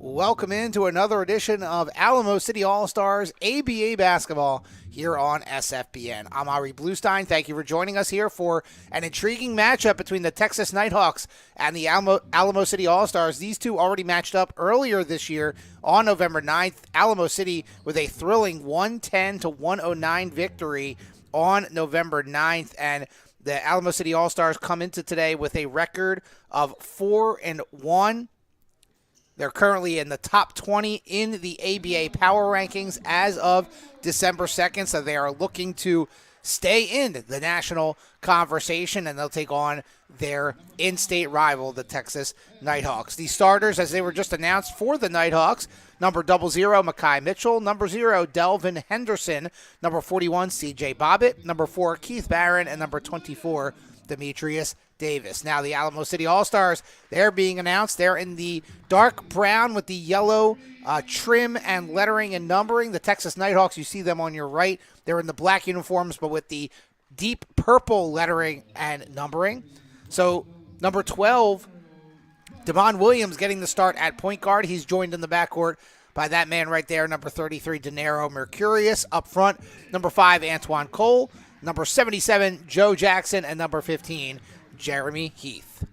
Welcome into another edition of Alamo City All-Stars ABA Basketball here on SFBN. I'm Ari Bluestein. Thank you for joining us here for an intriguing matchup between the Texas Nighthawks and the Alamo City All-Stars. These two already matched up earlier this year on November 9th. Alamo City with a thrilling 110-109 victory on November 9th, and the Alamo City All-Stars come into today with a record of 4-1. They're currently in the top 20 in the ABA Power Rankings as of December 2nd, so they are looking to stay in the national conversation, and they'll take on their in-state rival, the Texas Nighthawks. The starters, as they were just announced for the Nighthawks: number 00, Makai Mitchell; number 0, Delvin Henderson; number 41, CJ Bobbitt; number 4, Keith Barron; and number 24, Demetrius Davis. Now the Alamo City All-Stars, they're being announced. They're in the dark brown with the yellow trim and lettering and numbering. The Texas Nighthawks, you see them on your right. They're in the black uniforms, but with the deep purple lettering and numbering. So number 12, Devon Williams, getting the start at point guard. He's joined in the backcourt by that man right there, number 33, Denaro Mercurius. Up front, number 5, Antoine Cole; number 77, Joe Jackson; and number 15, Jeremy Heath.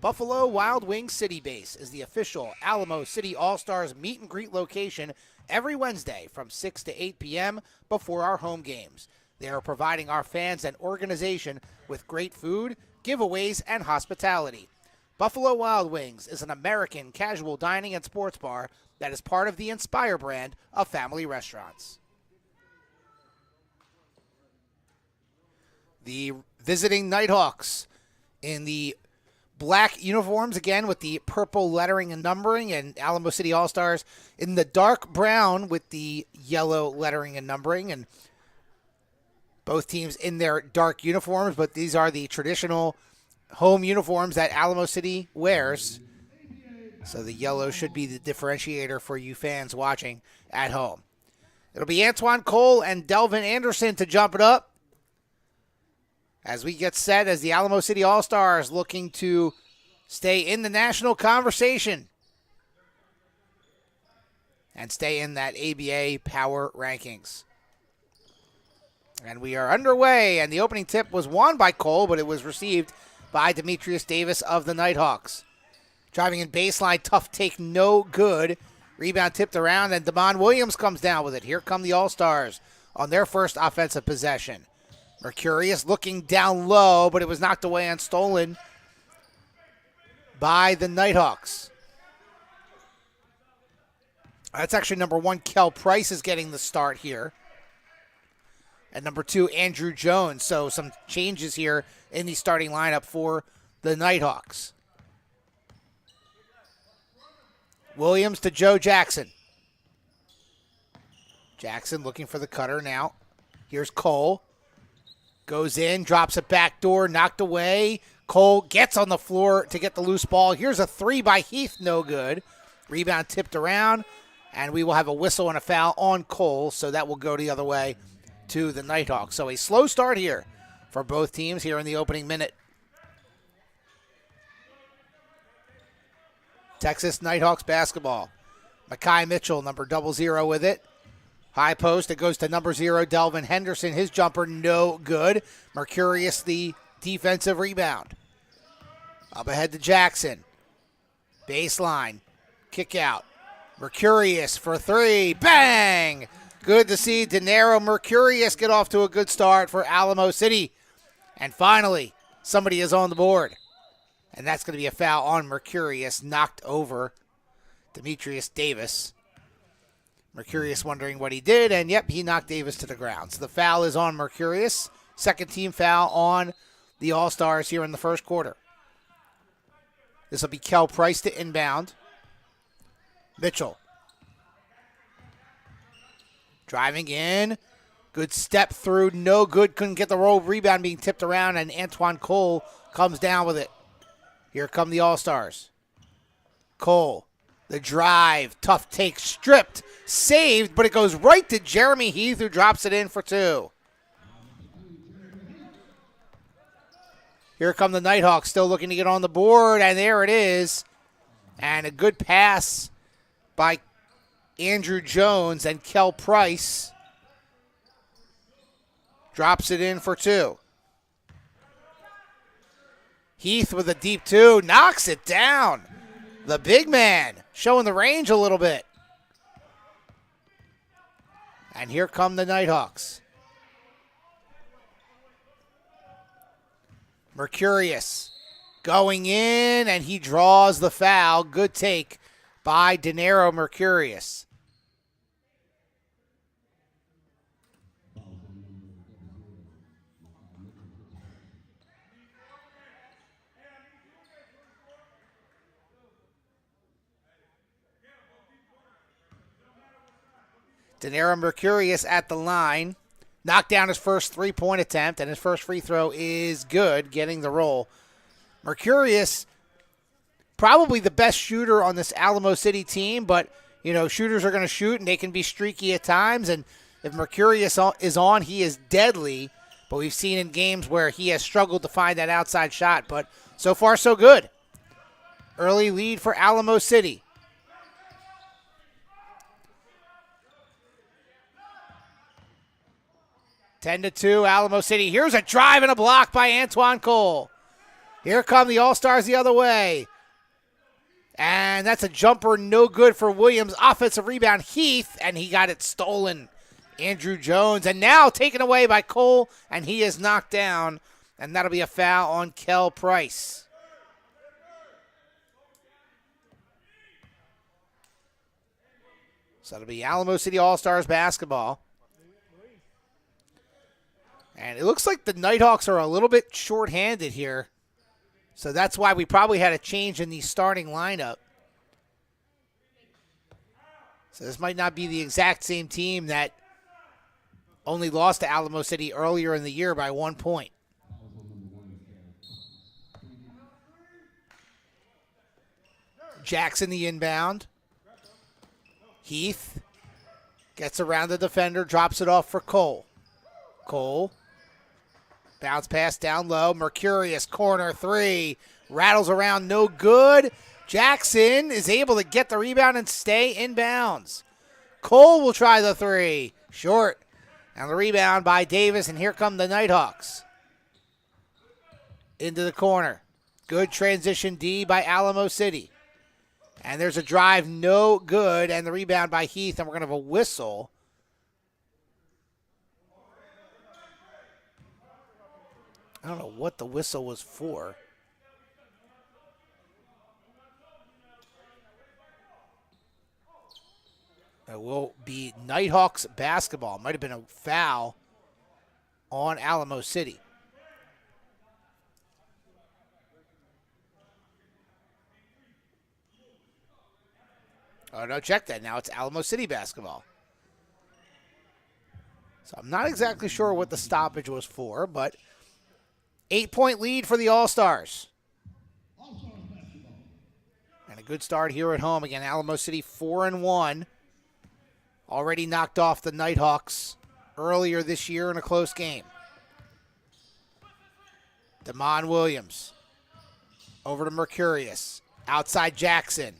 Buffalo Wild Wings City Base is the official Alamo City All-Stars meet and greet location every Wednesday from 6 to 8 p.m. before our home games. They are providing our fans and organization with great food, giveaways, and hospitality. Buffalo Wild Wings is an American casual dining and sports bar that is part of the Inspire brand of family restaurants. The visiting Nighthawks in the black uniforms, again with the purple lettering and numbering, and Alamo City All-Stars in the dark brown with the yellow lettering and numbering, and both teams in their dark uniforms, but these are the traditional home uniforms that Alamo City wears. So the yellow should be the differentiator for you fans watching at home. It'll be Antoine Cole and Delvin Anderson to jump it up as we get set, as the Alamo City All-Stars looking to stay in the national conversation and stay in that ABA Power Rankings. And we are underway, and the opening tip was won by Cole, but it was received by Demetrius Davis of the Nighthawks. Driving in baseline, tough take, no good. Rebound tipped around, and Devon Williams comes down with it. Here come the All-Stars on their first offensive possession. Mercurius looking down low, but it was knocked away and stolen by the Nighthawks. That's actually number 1, Kel Price, is getting the start here. And number 2, Andrew Jones. So some changes here in the starting lineup for the Nighthawks. Williams to Joe Jackson. Jackson looking for the cutter now. Here's Cole. Goes in, drops it back door, knocked away. Cole gets on the floor to get the loose ball. Here's a 3 by Heath, no good. Rebound tipped around, and we will have a whistle and a foul on Cole, so that will go the other way to the Nighthawks. So a slow start here for both teams here in the opening minute. Texas Nighthawks basketball. Makai Mitchell, number 00 with it. High post, it goes to number 0, Delvin Henderson. His jumper, no good. Mercurius, the defensive rebound. Up ahead to Jackson. Baseline, kick out. Mercurius for 3, bang! Good to see Denaro Mercurius get off to a good start for Alamo City. And finally, somebody is on the board. And that's going to be a foul on Mercurius, knocked over Demetrius Davis. Mercurius wondering what he did, and yep, he knocked Davis to the ground. So the foul is on Mercurius. Second team foul on the All-Stars here in the first quarter. This will be Kel Price to inbound. Mitchell. Driving in. Good step through, no good. Couldn't get the roll. Rebound being tipped around, and Antoine Cole comes down with it. Here come the All-Stars. Cole. The drive, tough take, stripped, saved, but it goes right to Jeremy Heath, who drops it in for 2. Here come the Nighthawks, still looking to get on the board, and there it is. And a good pass by Andrew Jones, and Kel Price drops it in for 2. Heath with a deep 2, knocks it down. The big man showing the range a little bit. And here come the Nighthawks. Mercurius going in, and he draws the foul. Good take by Dinero Mercurius. Dinero Mercurius at the line. Knocked down his first three-point attempt, and his first free throw is good, getting the roll. Mercurius, probably the best shooter on this Alamo City team, but, you know, shooters are going to shoot, and they can be streaky at times, and if Mercurius is on, he is deadly, but we've seen in games where he has struggled to find that outside shot, but so far so good. Early lead for Alamo City. Ten to 2, Alamo City. Here's a drive and a block by Antoine Cole. Here come the All-Stars the other way. And that's a jumper, no good for Williams. Offensive rebound, Heath, and he got it stolen. Andrew Jones, and now taken away by Cole, and he is knocked down. And that'll be a foul on Kel Price. So it'll be Alamo City All-Stars basketball. And it looks like the Nighthawks are a little bit shorthanded here. So that's why we probably had a change in the starting lineup. So this might not be the exact same team that only lost to Alamo City earlier in the year by 1 point. Jackson the inbound. Heath gets around the defender, drops it off for Cole. Cole. Bounce pass down low. Mercurius, corner 3. Rattles around, no good. Jackson is able to get the rebound and stay in bounds. Cole will try the 3. Short. And the rebound by Davis, and here come the Nighthawks. Into the corner. Good transition D by Alamo City. And there's a drive, no good, and the rebound by Heath, and we're going to have a whistle. I don't know what the whistle was for. It will be Nighthawks basketball. Might have been a foul on Alamo City. Oh, no, check that. Now it's Alamo City basketball. So I'm not exactly sure what the stoppage was for, but 8-point lead for the All-Stars. And a good start here at home. Again, Alamo City 4-1. Already knocked off the Nighthawks earlier this year in a close game. Damon Williams. Over to Mercurius. Outside Jackson.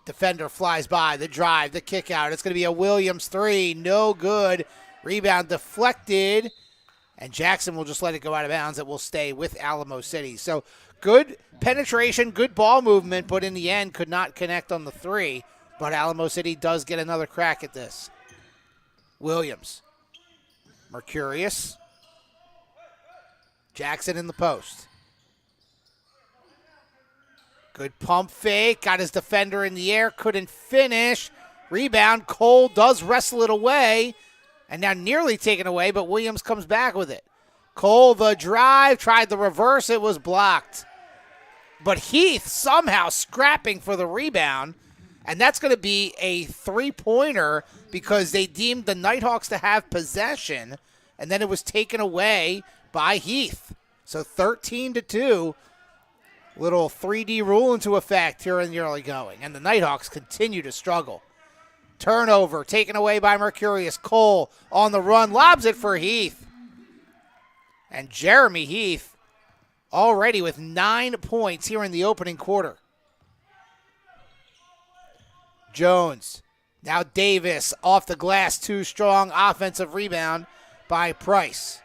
Defender flies by. The drive, the kick out. It's going to be a Williams 3. No good. Rebound deflected. And Jackson will just let it go out of bounds. It will stay with Alamo City. So good penetration, good ball movement, but in the end could not connect on the 3. But Alamo City does get another crack at this. Williams. Mercurius. Jackson in the post. Good pump fake. Got his defender in the air. Couldn't finish. Rebound. Cole does wrestle it away. And now nearly taken away, but Williams comes back with it. Cole, the drive, tried the reverse. It was blocked. But Heath somehow scrapping for the rebound. And that's going to be a three-pointer because they deemed the Nighthawks to have possession. And then it was taken away by Heath. So 13-2. Little 3D rule into effect here in the early going. And the Nighthawks continue to struggle. Turnover taken away by Mercurius. Cole on the run, lobs it for Heath. And Jeremy Heath already with 9 points here in the opening quarter. Jones. Now Davis off the glass, too strong. Offensive rebound by Price.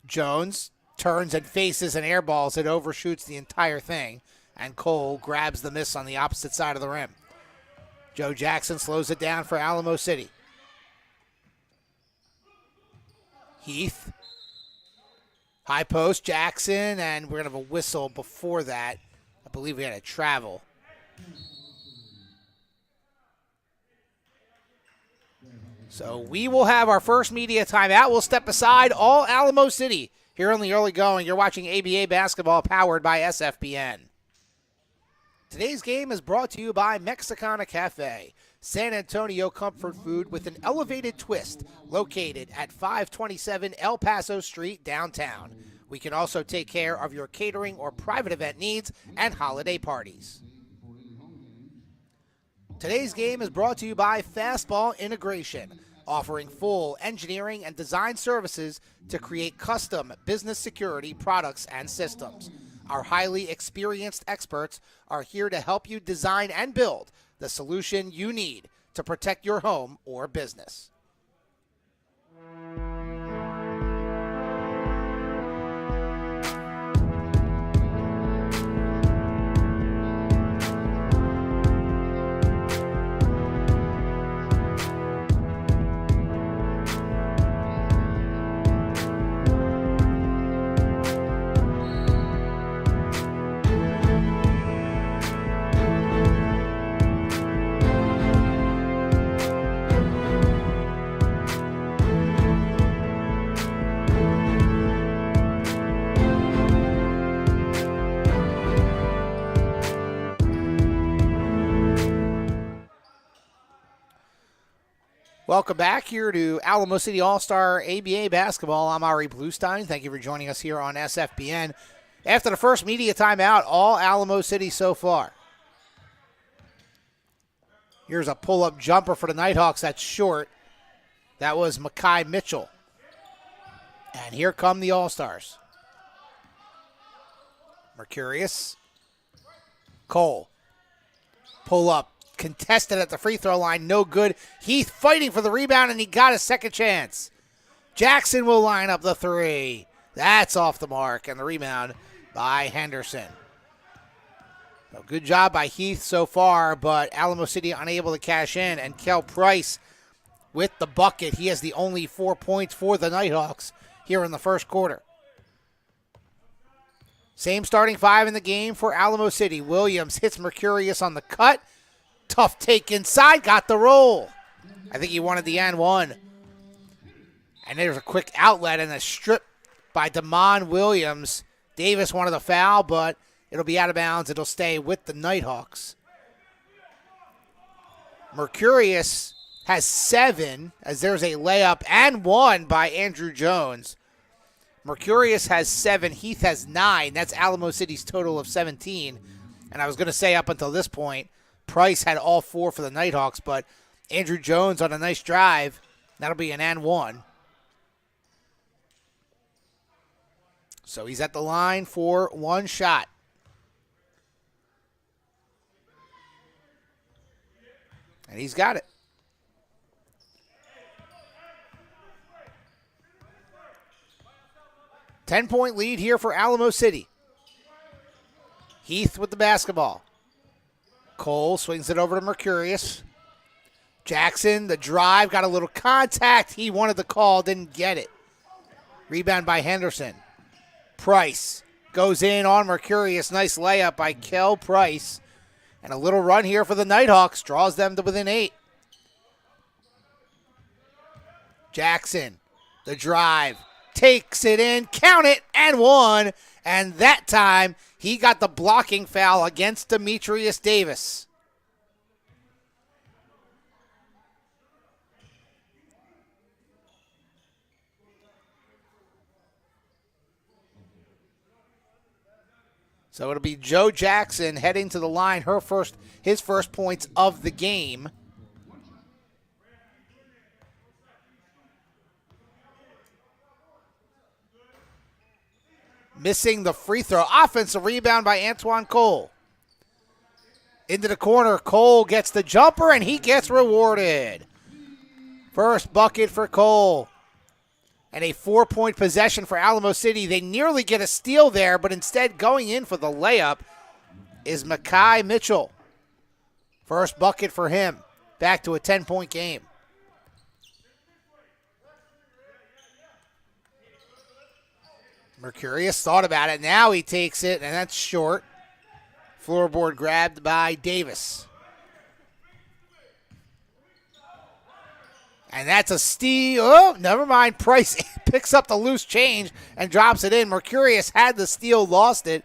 Jones turns and faces and airballs. It overshoots the entire thing. And Cole grabs the miss on the opposite side of the rim. Joe Jackson slows it down for Alamo City. Heath. High post, Jackson, and we're going to have a whistle before that. I believe we had a travel. So we will have our first media timeout. We'll step aside. All Alamo City here on the early going. You're watching ABA basketball powered by SFBN. Today's game is brought to you by Mexicana Cafe, San Antonio comfort food with an elevated twist, located at 527 El Paso Street, downtown. We can also take care of your catering or private event needs and holiday parties. Today's game is brought to you by Fastball Integration, offering full engineering and design services to create custom business security products and systems. Our highly experienced experts are here to help you design and build the solution you need to protect your home or business. Welcome back here to Alamo City All-Star ABA basketball. I'm Ari Bluestein. Thank you for joining us here on SFBN. After the first media timeout, all Alamo City so far. Here's a pull-up jumper for the Nighthawks. That's short. That was Makai Mitchell. And here come the All-Stars. Mercurius. Cole. Pull up. Contested at the free throw line, no good. Heath fighting for the rebound, and he got a second chance. Jackson will line up the three. That's off the mark, and the rebound by Henderson. So good job by Heath so far, but Alamo City unable to cash in, and Kel Price with the bucket. He has the only 4 points for the Nighthawks here in the first quarter. Same starting five in the game for Alamo City. Williams hits Mercurius on the cut. Tough take inside, got the roll. I think he wanted the and one. And there's a quick outlet and a strip by Damon Williams. Davis wanted the foul, but it'll be out of bounds. It'll stay with the Nighthawks. Mercurius has 7, as there's a layup and 1 by Andrew Jones. Mercurius has 7, Heath has 9. That's Alamo City's total of 17. And I was going to say up until this point, Price had all 4 for the Nighthawks, but Andrew Jones on a nice drive. That'll be an and 1. So he's at the line for one shot. And he's got it. Ten-point lead here for Alamo City. Heath with the basketball. Cole swings it over to Mercurius. Jackson, the drive, got a little contact. He wanted the call, didn't get it. Rebound by Henderson. Price goes in on Mercurius. Nice layup by Kel Price. And a little run here for the Nighthawks. Draws them to within 8. Jackson, the drive. Takes it in, count it, and 1. And that time, he got the blocking foul against Demetrius Davis. So it'll be Joe Jackson heading to the line, his first points of the game. Missing the free throw. Offensive rebound by Antoine Cole. Into the corner, Cole gets the jumper, and he gets rewarded. First bucket for Cole. And a 4-point possession for Alamo City. They nearly get a steal there, but instead going in for the layup is Makai Mitchell. First bucket for him. Back to a 10-point game. Mercurius thought about it. Now he takes it, and that's short. Floorboard grabbed by Davis. And that's a steal. Oh, never mind. Price picks up the loose change and drops it in. Mercurius had the steal, lost it,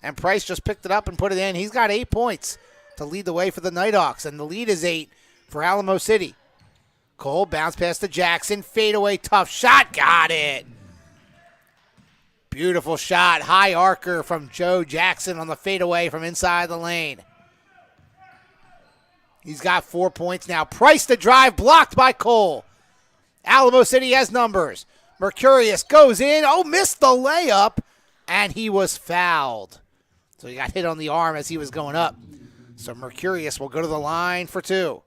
and Price just picked it up and put it in. He's got 8 points to lead the way for the Nighthawks, and the lead is 8 for Alamo City. Cole bounce pass to Jackson. Fadeaway, tough shot. Got it. Beautiful shot. High arcer from Joe Jackson on the fadeaway from inside the lane. He's got 4 points now. Price to drive, blocked by Cole. Alamo City has numbers. Mercurius goes in. Oh, missed the layup, and he was fouled. So he got hit on the arm as he was going up. So Mercurius will go to the line for 2.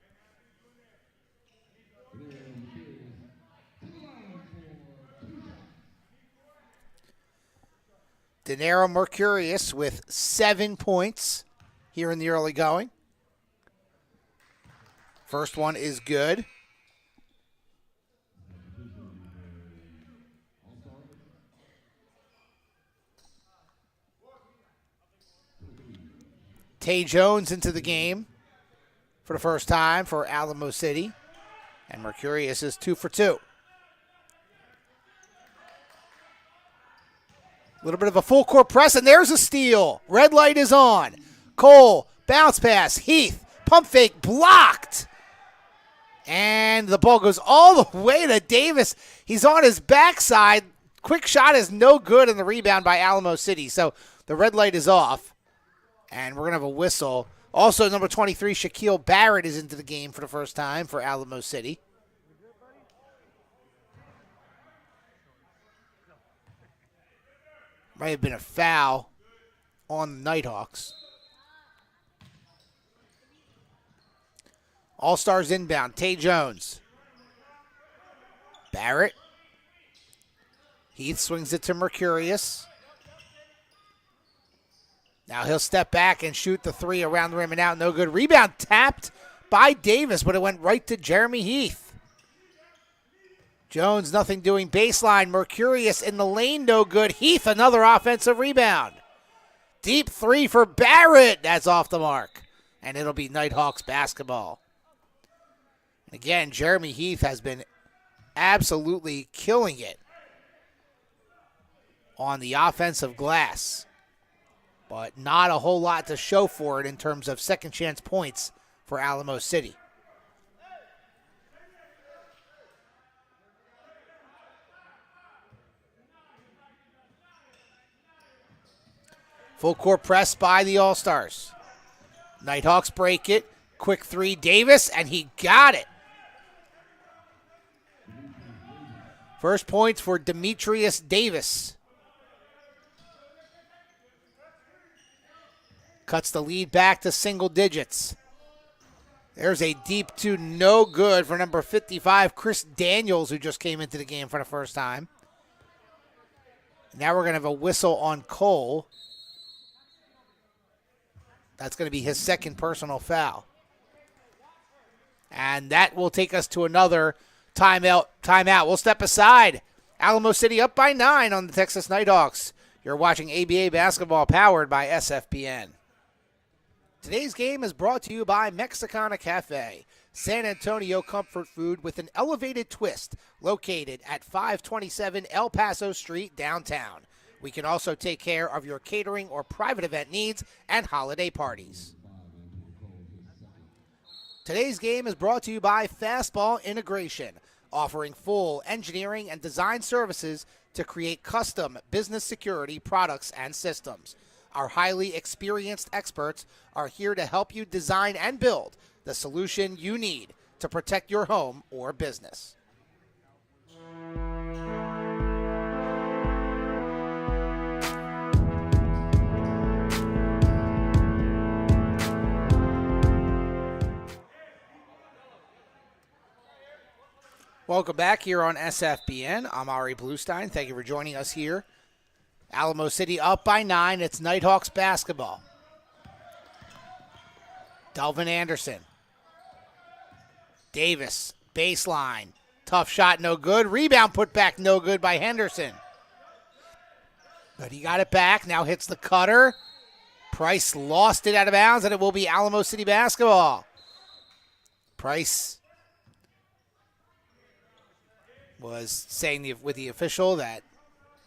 Denaro Mercurius with 7 points here in the early going. First one is good. Tay Jones into the game for the first time for Alamo City. And Mercurius is 2 for 2. A little bit of a full court press, and there's a steal. Red light is on. Cole, bounce pass. Heath, pump fake, blocked. And the ball goes all the way to Davis. He's on his backside. Quick shot is no good, and the rebound by Alamo City. So the red light is off, and we're going to have a whistle. Also, number 23, Shaquille Barrett is into the game for the first time for Alamo City. Might have been a foul on the Nighthawks. All-Stars inbound. Tay Jones. Barrett. Heath swings it to Mercurius. Now he'll step back and shoot the 3 around the rim and out. No good. Rebound tapped by Davis, but it went right to Jeremy Heath. Jones, nothing doing. Baseline. Mercurius in the lane, no good. Heath, another offensive rebound. Deep 3 for Barrett. That's off the mark. And it'll be Nighthawks basketball. Again, Jeremy Heath has been absolutely killing it on the offensive glass. But not a whole lot to show for it in terms of second chance points for Alamo City. Full court press by the All-Stars. Nighthawks break it. Quick 3, Davis, and he got it. First points for Demetrius Davis. Cuts the lead back to single digits. There's a deep 2, no good for number 55, Chris Daniels, who just came into the game for the first time. Now we're going to have a whistle on Cole. That's going to be his second personal foul. And that will take us to another timeout. We'll step aside. Alamo City up by 9 on the Texas Nighthawks. You're watching ABA basketball powered by SFPN. Today's game is brought to you by Mexicana Cafe, San Antonio comfort food with an elevated twist, located at 527 El Paso Street, downtown. We can also take care of your catering or private event needs and holiday parties. Today's game is brought to you by Fastball Integration, offering full engineering and design services to create custom business security products and systems. Our highly experienced experts are here to help you design and build the solution you need to protect your home or business. Welcome back here on SFBN. I'm Ari Bluestein. Thank you for joining us here. Alamo City up by 9. It's Nighthawks basketball. Delvin Anderson. Davis, baseline. Tough shot, no good. Rebound put back, no good by Henderson. But he got it back. Now hits the cutter. Price lost it out of bounds, and it will be Alamo City basketball. Price was saying with the official that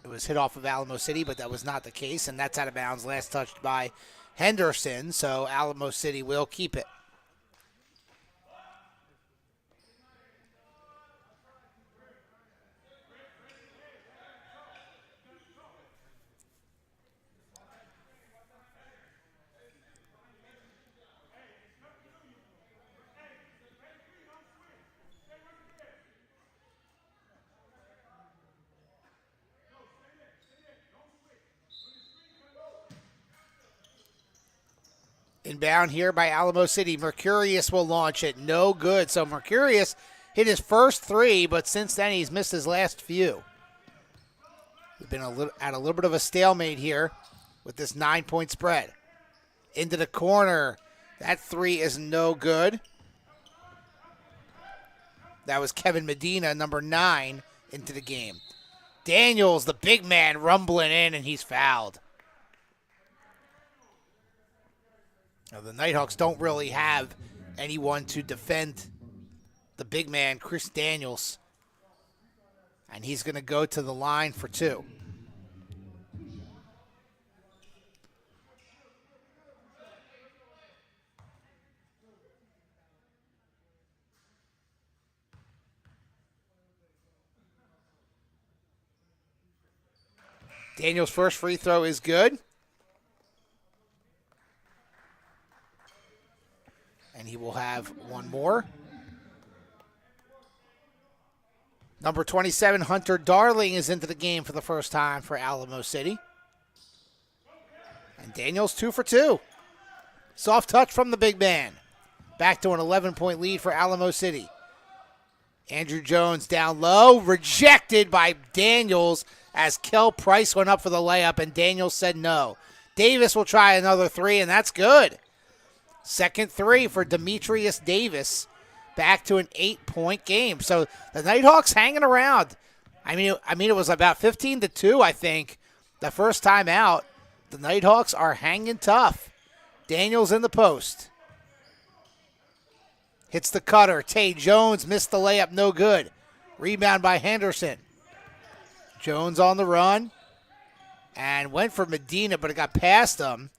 it was hit off of Alamo City, but that was not the case, and that's out of bounds. Last touched by Henderson, so Alamo City will keep it. Inbound here by Alamo City. Mercurius will launch it. No good. So Mercurius hit his first 3, but since then he's missed his last few. We've been at a little bit of a stalemate here with this 9-point spread. Into the corner. That 3 is no good. That was Kevin Medina, number 9, into the game. Daniels, the big man, rumbling in, and he's fouled. Now, the Nighthawks don't really have anyone to defend the big man, Chris Daniels. And he's going to go to the line for 2. Daniels' first free throw is good. And he will have one more. Number 27, Hunter Darling, is into the game for the first time for Alamo City. And Daniels 2 for 2. Soft touch from the big man. Back to an 11-point lead for Alamo City. Andrew Jones down low. Rejected by Daniels as Kel Price went up for the layup and Daniels said no. Davis will try another 3, and that's good. Second 3 for Demetrius Davis. Back to an 8-point game. So the Nighthawks hanging around. I mean, it was about 15-2, I think, the first time out. The Nighthawks are hanging tough. Daniels in the post. Hits the cutter. Tay Jones missed the layup, no good. Rebound by Henderson. Jones on the run. And went for Medina, but it got past him.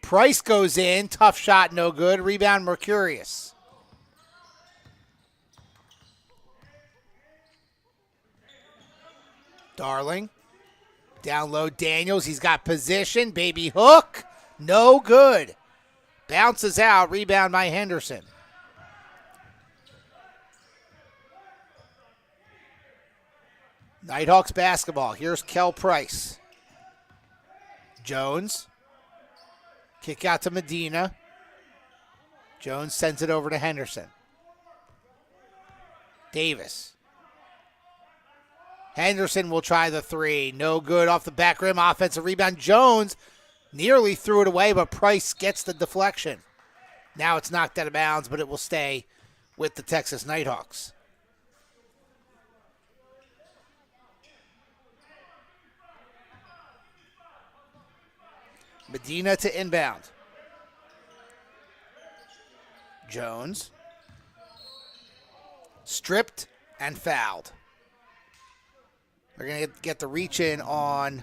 Price goes in. Tough shot, no good. Rebound, Mercurius. Darling. Down low, Daniels. He's got position. Baby hook. No good. Bounces out. Rebound by Henderson. Nighthawks basketball. Here's Kel Price. Jones. Kick out to Medina. Jones sends it over to Henderson. Davis. Henderson will try the 3. No good off the back rim. Offensive rebound. Jones nearly threw it away, but Price gets the deflection. Now it's knocked out of bounds, but it will stay with the Texas Nighthawks. Medina to inbound. Jones. Stripped and fouled. They're going to get the reach in on,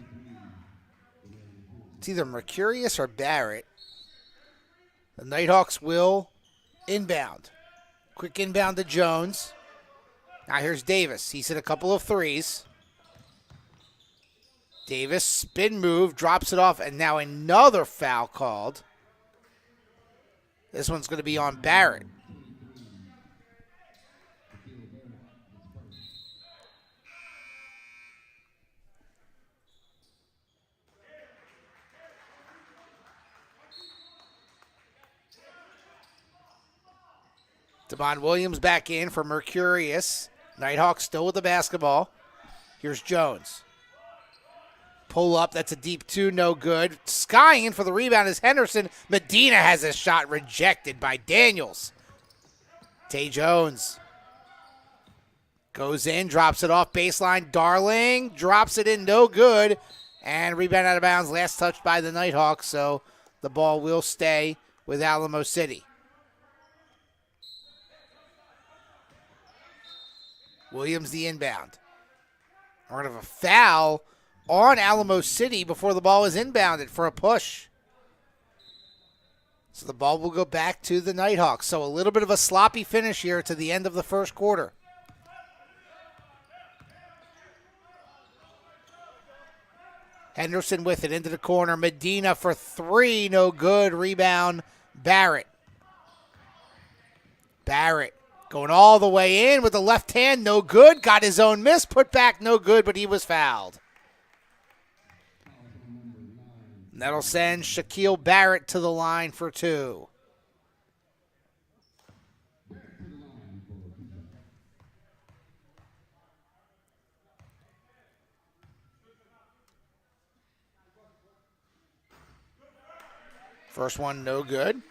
it's either Mercurius or Barrett. The Nighthawks will inbound. Quick inbound to Jones. Now here's Davis. He's hit a couple of 3s. Davis, spin move, drops it off, and now another foul called. This one's going to be on Barrett. Devon Williams back in for Mercurius. Nighthawks still with the basketball. Here's Jones. Pull up, that's a deep two, no good. Skying in for the rebound is Henderson. Medina has a shot rejected by Daniels. Tay Jones goes in, drops it off baseline. Darling drops it in, no good. And rebound out of bounds, last touched by the Nighthawks, so the ball will stay with Alamo City. Williams the inbound. We're going to have a foul on Alamo City before the ball is inbounded for a push. So the ball will go back to the Nighthawks. So a little bit of a sloppy finish here to the end of the first quarter. Henderson with it into the corner. Medina for three, no good. Rebound, Barrett. Barrett going all the way in with the left hand, no good. Got his own miss, put back, no good, but he was fouled. And that'll send Shaquille Barrett to the line for two. First one, no good.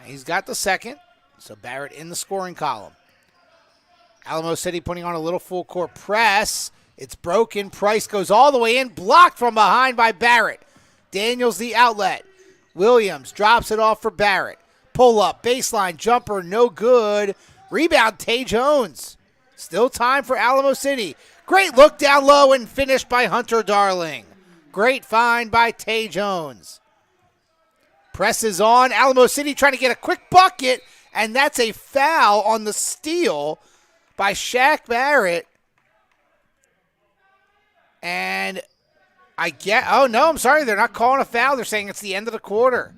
He's got the second, so Barrett in the scoring column. Alamo City putting on a little full court press. It's broken. Price goes all the way in, blocked from behind by Barrett. Daniels the outlet. Williams drops it off for Barrett. Pull up, baseline jumper, no good. Rebound, Tay Jones. Still time for Alamo City. Great look down low and finished by Hunter Darling. Great find by Tay Jones. Presses on. Alamo City trying to get a quick bucket, and that's a foul on the steal by Shaq Barrett. And I'm sorry, they're not calling a foul. They're saying it's the end of the quarter.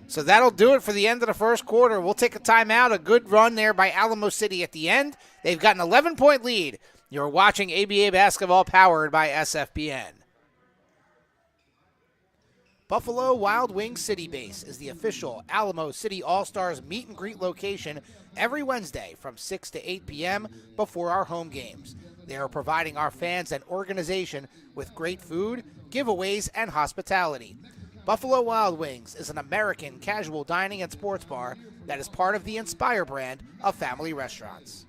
So that'll do it for the end of the first quarter. We'll take a timeout. A good run there by Alamo City at the end. They've got an 11-point lead. You're watching ABA basketball powered by SFBN. Buffalo Wild Wings City Base is the official Alamo City All-Stars meet and greet location every Wednesday from 6 to 8 p.m. before our home games. They are providing our fans and organization with great food, giveaways, and hospitality. Buffalo Wild Wings is an American casual dining and sports bar that is part of the Inspire brand of family restaurants.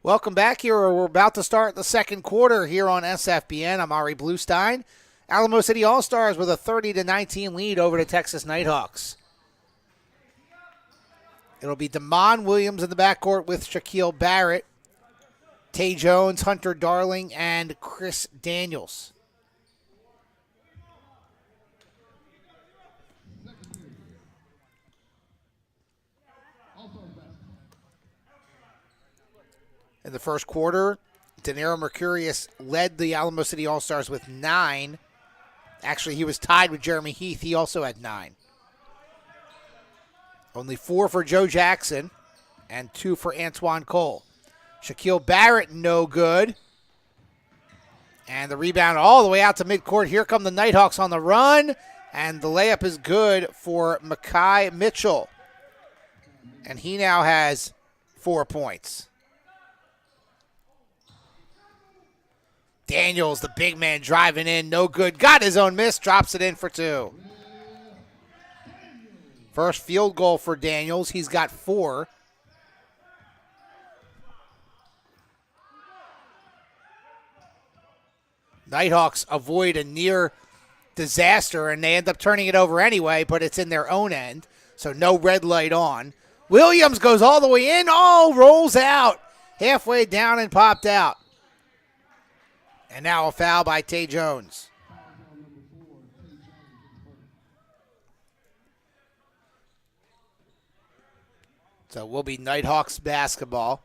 Welcome back here. We're about to start the second quarter here on SFBN. I'm Ari Bluestein. Alamo City All-Stars with a 30-19 lead over the Texas Nighthawks. It'll be Damon Williams in the backcourt with Shaquille Barrett, Tay Jones, Hunter Darling, and Chris Daniels. In the first quarter, Danero Mercurius led the Alamo City All-Stars with 9. Actually, he was tied with Jeremy Heath. He also had 9. Only 4 for Joe Jackson and 2 for Antoine Cole. Shaquille Barrett, no good. And the rebound all the way out to midcourt. Here come the Nighthawks on the run. And the layup is good for Makai Mitchell. And he now has 4 points. Daniels, the big man, driving in, no good. Got his own miss, drops it in for 2. First field goal for Daniels. He's got 4. Nighthawks avoid a near disaster, and they end up turning it over anyway, but it's in their own end, so no red light on. Williams goes all the way in. Oh, rolls out. Halfway down and popped out. And now a foul by Tay Jones. So it will be Nighthawks basketball.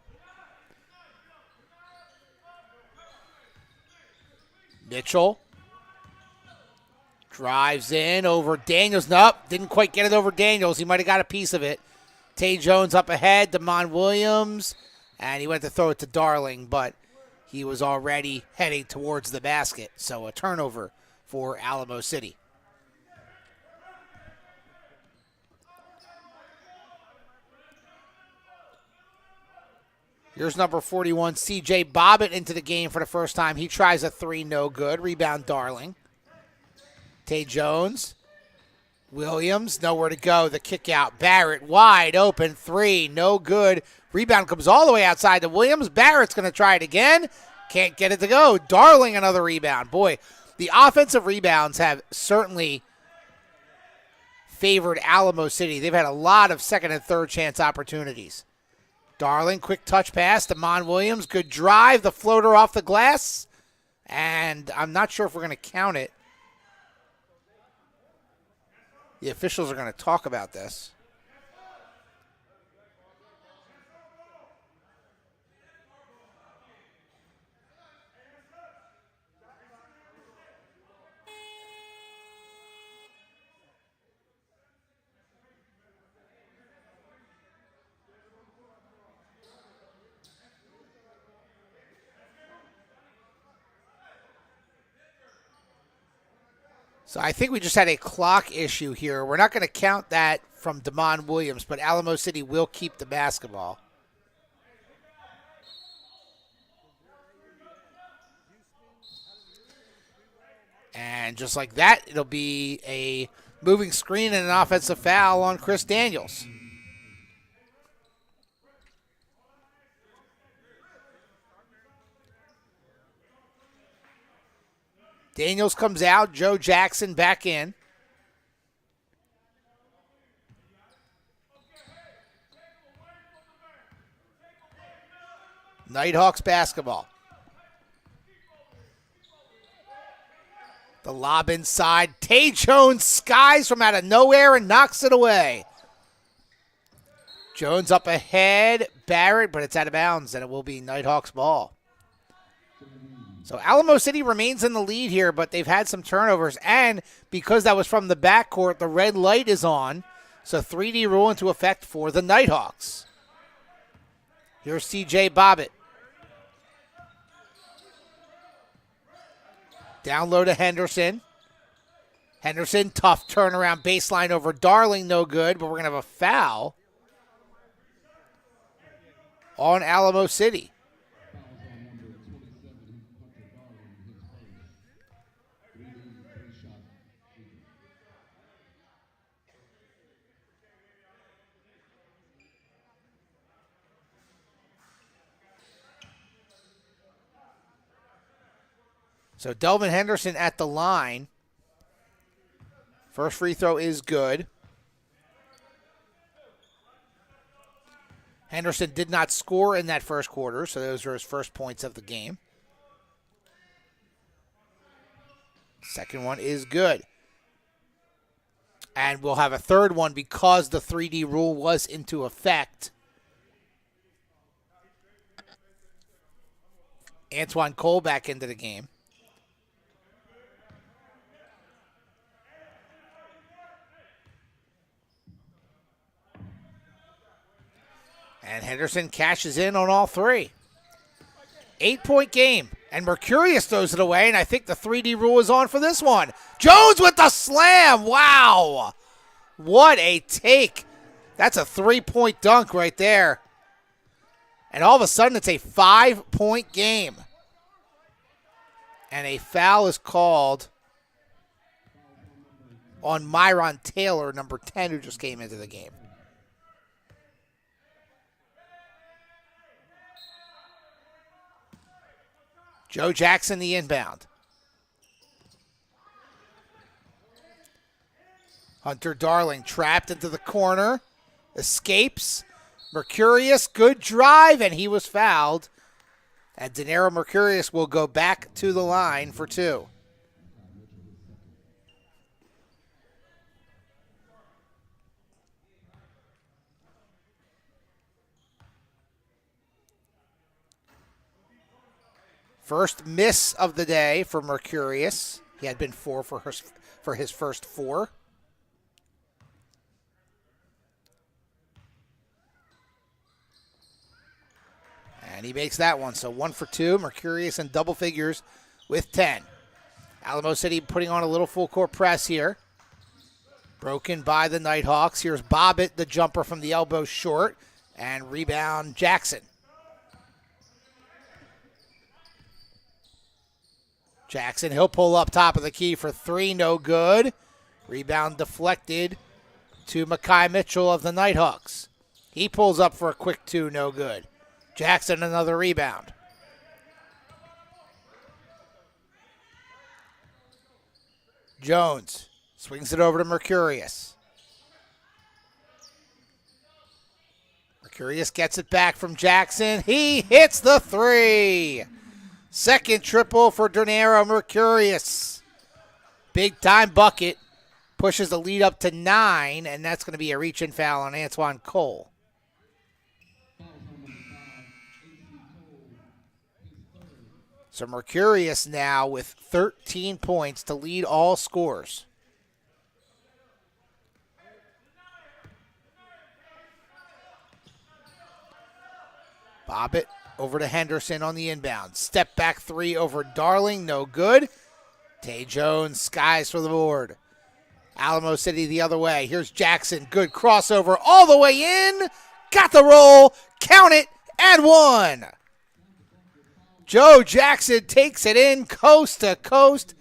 Mitchell drives in over Daniels. Nope, didn't quite get it over Daniels. He might have got a piece of it. Tay Jones up ahead, Damon Williams, and he went to throw it to Darling, but he was already heading towards the basket. So a turnover for Alamo City. Here's number 41, C.J. Bobbitt into the game for the first time. He tries a 3, no good. Rebound, Darling. Tay Jones. Williams, nowhere to go. The kick out. Barrett, wide open, 3, no good. Rebound comes all the way outside to Williams. Barrett's going to try it again. Can't get it to go. Darling, another rebound. Boy, the offensive rebounds have certainly favored Alamo City. They've had a lot of second and third chance opportunities. Darling, quick touch pass to Mon Williams. Good drive. The floater off the glass. And I'm not sure if we're going to count it. The officials are going to talk about this. So I think we just had a clock issue here. We're not going to count that from Damon Williams, but Alamo City will keep the basketball. And just like that, it'll be a moving screen and an offensive foul on Chris Daniels. Daniels comes out. Joe Jackson back in. Nighthawks basketball. The lob inside. Tay Jones skies from out of nowhere and knocks it away. Jones up ahead. Barrett, but it's out of bounds, and it will be Nighthawks ball. So Alamo City remains in the lead here, but they've had some turnovers. And because that was from the backcourt, the red light is on. So 3D rule into effect for the Nighthawks. Here's C.J. Bobbitt. Down low to Henderson. Henderson, tough turnaround baseline over Darling, no good, but we're going to have a foul on Alamo City. So Delvin Henderson at the line. First free throw is good. Henderson did not score in that first quarter, so those are his first points of the game. Second one is good. And we'll have a third one because the 3D rule was into effect. Antoine Cole back into the game. And Henderson cashes in on all 3. 8-point game. And Mercurius throws it away, and I think the 3D rule is on for this one. Jones with the slam. Wow. What a take. That's a 3-point dunk right there. And all of a sudden, it's a 5-point game. And a foul is called on Myron Taylor, number 10, who just came into the game. Joe Jackson, the inbound. Hunter Darling trapped into the corner. Escapes. Mercurius, good drive, and he was fouled. And Denaro Mercurius will go back to the line for two. First miss of the day for Mercurius. He had been 4 for his first 4. And he makes that one. So 1 for 2. Mercurius in double figures with 10. Alamo City putting on a little full court press here. Broken by the Nighthawks. Here's Bobbitt, the jumper from the elbow short. And rebound Jackson. Jackson, he'll pull up top of the key for 3, no good. Rebound deflected to Makai Mitchell of the Nighthawks. He pulls up for a quick 2, no good. Jackson, another rebound. Jones swings it over to Mercurius. Mercurius gets it back from Jackson. He hits the 3. Second triple for Denaro Mercurius. Big time bucket. Pushes the lead up to 9, and that's going to be a reach-in foul on Antoine Cole. So Mercurius now with 13 points to lead all scores. Bobbitt over to Henderson on the inbound. Step back 3 over Darling, no good. Tay Jones skies for the board. Alamo City the other way. Here's Jackson, good crossover all the way in. Got the roll, count it, and 1. Joe Jackson takes it in coast to coast,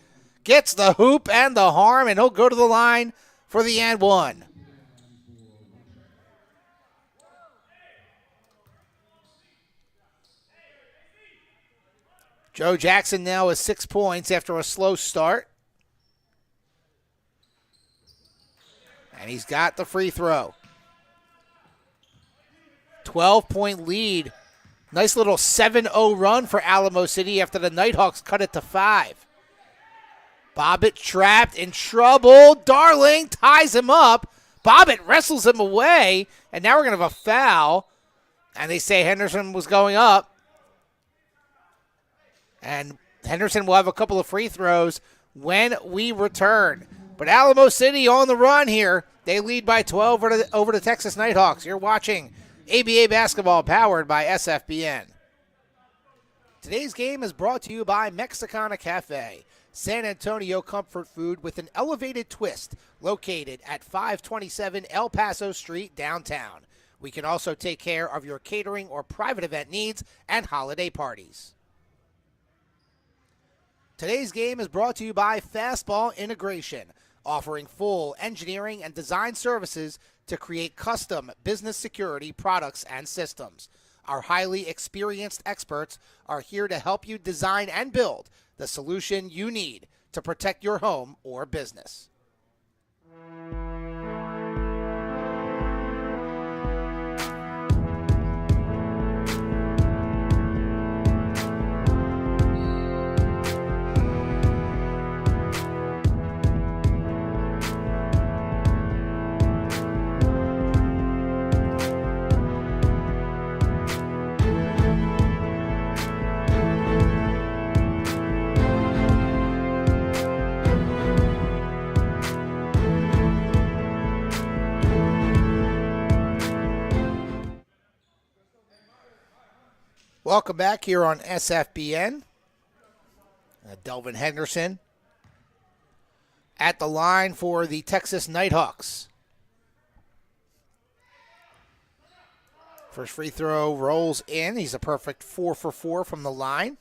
gets the hoop and the harm, and he'll go to the line for the and 1. Joe Jackson now with 6 points after a slow start. And he's got the free throw. 12-point lead. Nice little 7-0 run for Alamo City after the Nighthawks cut it to 5. Bobbitt trapped, in trouble. Darling ties him up. Bobbitt wrestles him away, and now we're going to have a foul. And they say Henderson was going up. And Henderson will have a couple of free throws when we return. But Alamo City on the run here. They lead by 12 over the Texas Nighthawks. You're watching ABA basketball powered by SFBN. Today's game is brought to you by Mexicana Cafe, San Antonio comfort food with an elevated twist, located at 527 El Paso Street, downtown. We can also take care of your catering or private event needs and holiday parties. Today's game is brought to you by Fastball Integration, offering full engineering and design services to create custom business security products and systems. Our highly experienced experts are here to help you design and build the solution you need to protect your home or business. Welcome back here on SFBN. Delvin Henderson at the line for the Texas Nighthawks. First free throw rolls in. He's a perfect 4 for 4 from the line.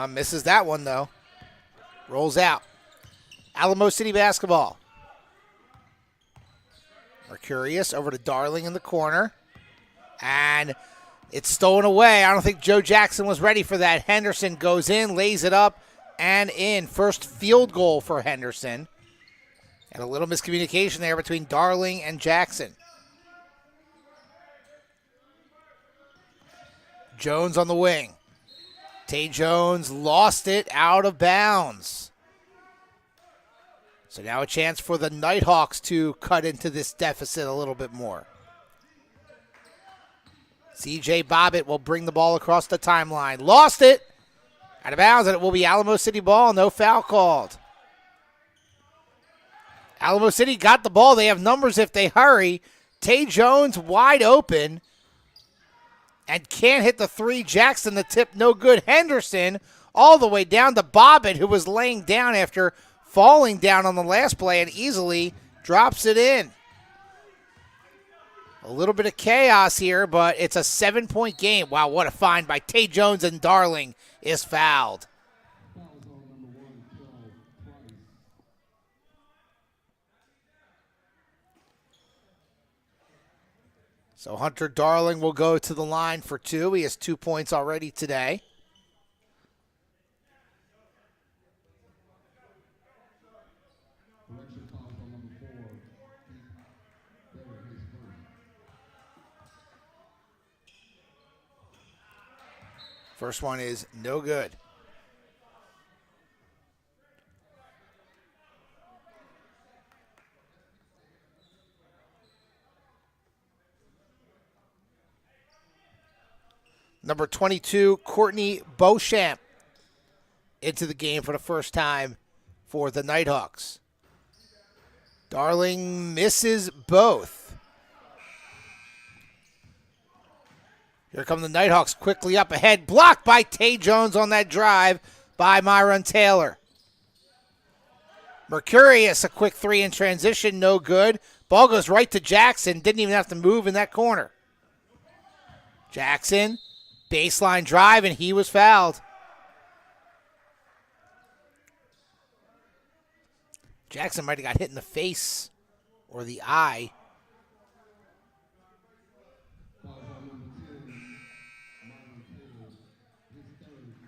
Misses that one, though. Rolls out. Alamo City basketball. Mercurius over to Darling in the corner. And it's stolen away. I don't think Joe Jackson was ready for that. Henderson goes in, lays it up, and in. First field goal for Henderson. And a little miscommunication there between Darling and Jackson. Jones on the wing. Tay Jones lost it out of bounds. So now a chance for the Nighthawks to cut into this deficit a little bit more. C.J. Bobbitt will bring the ball across the timeline. Lost it. Out of bounds, and it will be Alamo City ball. No foul called. Alamo City got the ball. They have numbers if they hurry. Tay Jones wide open. And can't hit the three. Jackson the tip, no good. Henderson all the way down to Bobbitt, who was laying down after falling down on the last play and easily drops it in. A little bit of chaos here, but it's a 7-point game. Wow, what a find by Tay Jones, and Darling is fouled. So Hunter Darling will go to the line for two. He has 2 points already today. First one is no good. Number 22, Courtney Beauchamp, into the game for the first time for the Nighthawks. Darling misses both. Here come the Nighthawks quickly up ahead. Blocked by Tay Jones on that drive by Myron Taylor. Mercurius, a quick three in transition, no good. Ball goes right to Jackson. Didn't even have to move in that corner. Jackson, baseline drive, and he was fouled. Jackson might have got hit in the face or the eye.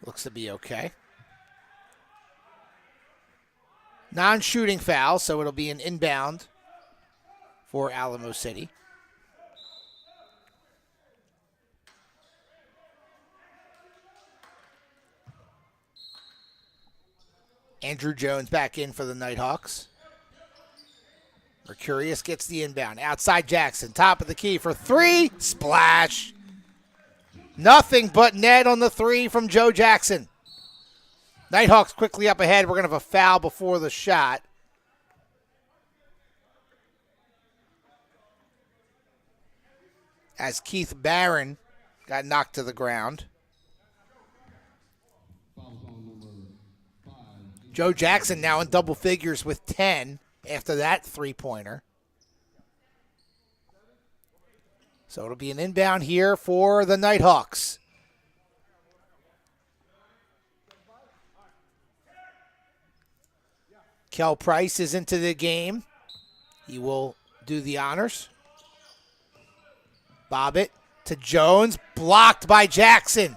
Looks to be okay. Non-shooting foul, so it'll be an inbound for Alamo City. Andrew Jones back in for the Nighthawks. Mercurius gets the inbound. Outside Jackson, top of the key for three. Splash. Nothing but net on the three from Joe Jackson. Nighthawks quickly up ahead. We're going to have a foul before the shot. As Keith Barron got knocked to the ground. Joe Jackson now in double figures with 10 after that three-pointer. So it'll be an inbound here for the Nighthawks. Kel Price is into the game. He will do the honors. Bobbitt to Jones, blocked by Jackson.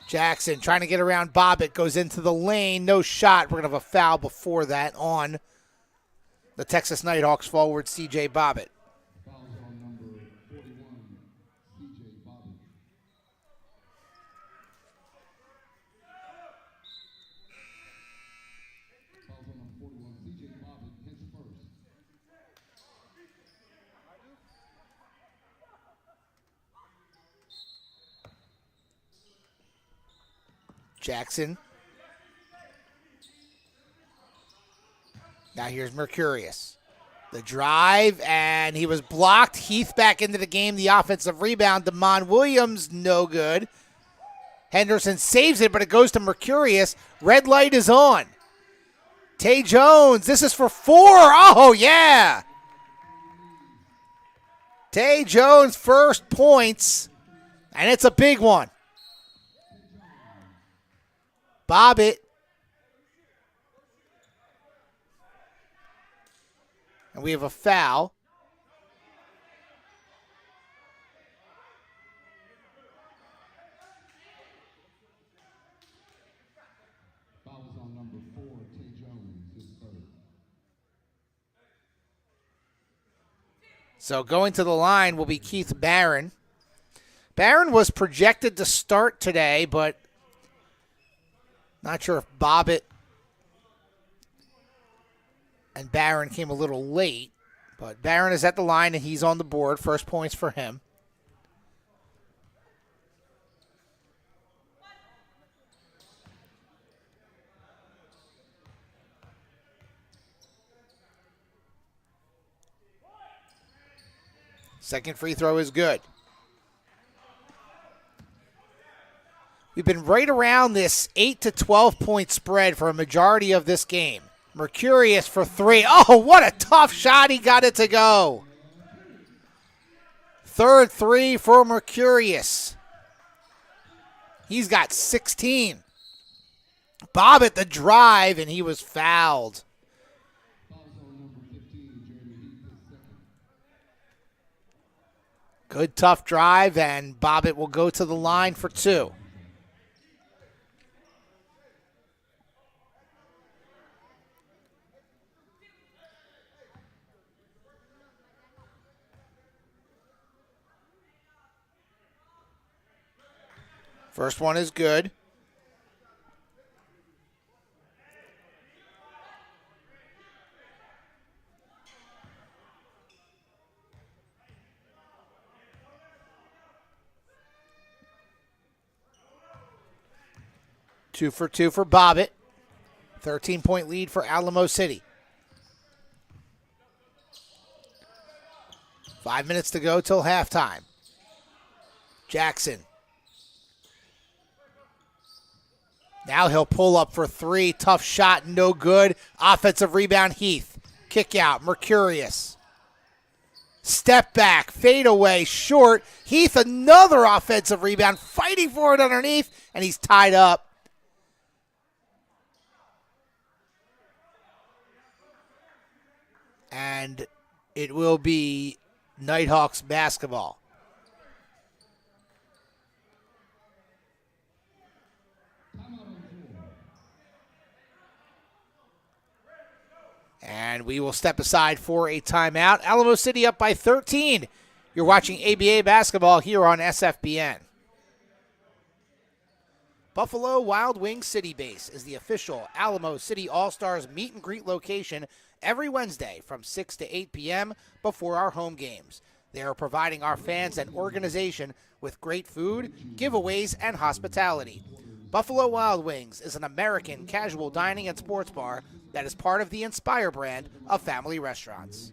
Jackson trying to get around Bobbitt, goes into the lane, no shot. We're going to have a foul before that on the Texas Nighthawks forward, C.J. Bobbitt. Jackson. Now here's Mercurius. The drive, and he was blocked. Heath back into the game. The offensive rebound. DeMond Williams, no good. Henderson saves it, but it goes to Mercurius. Red light is on. Tay Jones, this is for four. Oh, yeah. Tay Jones' first points, and it's a big one. Bobbitt. And we have a foul. Foul is on number 4, Tay Jones, his third. So going to the line will be Keith Barron. Barron was projected to start today, but not sure if Bobbitt and Barron came a little late. But Barron is at the line, and he's on the board. First points for him. Second free throw is good. We've been right around this 8 to 12 point spread for a majority of this game. Mercurius for three. Oh, what a tough shot. He got it to go. Third three for Mercurius. He's got 16. Bob at the drive, and he was fouled. Good tough drive, and Bobbitt will go to the line for two. First one is good. Two for two for Bobbitt. 13-point lead for Alamo City. 5 minutes to go till halftime. Jackson. Now he'll pull up for three. Tough shot, no good. Offensive rebound, Heath. Kick out, Mercurius. Step back, fade away, short. Heath, another offensive rebound, fighting for it underneath, and he's tied up. And it will be Nighthawks basketball. And we will step aside for a timeout. Alamo City up by 13. You're watching ABA basketball here on SFBN. Buffalo Wild Wings City Base is the official Alamo City All-Stars meet and greet location every Wednesday from 6 to 8 p.m. before our home games. They are providing our fans and organization with great food, giveaways, and hospitality. Buffalo Wild Wings is an American casual dining and sports bar that is part of the Inspire brand of family restaurants.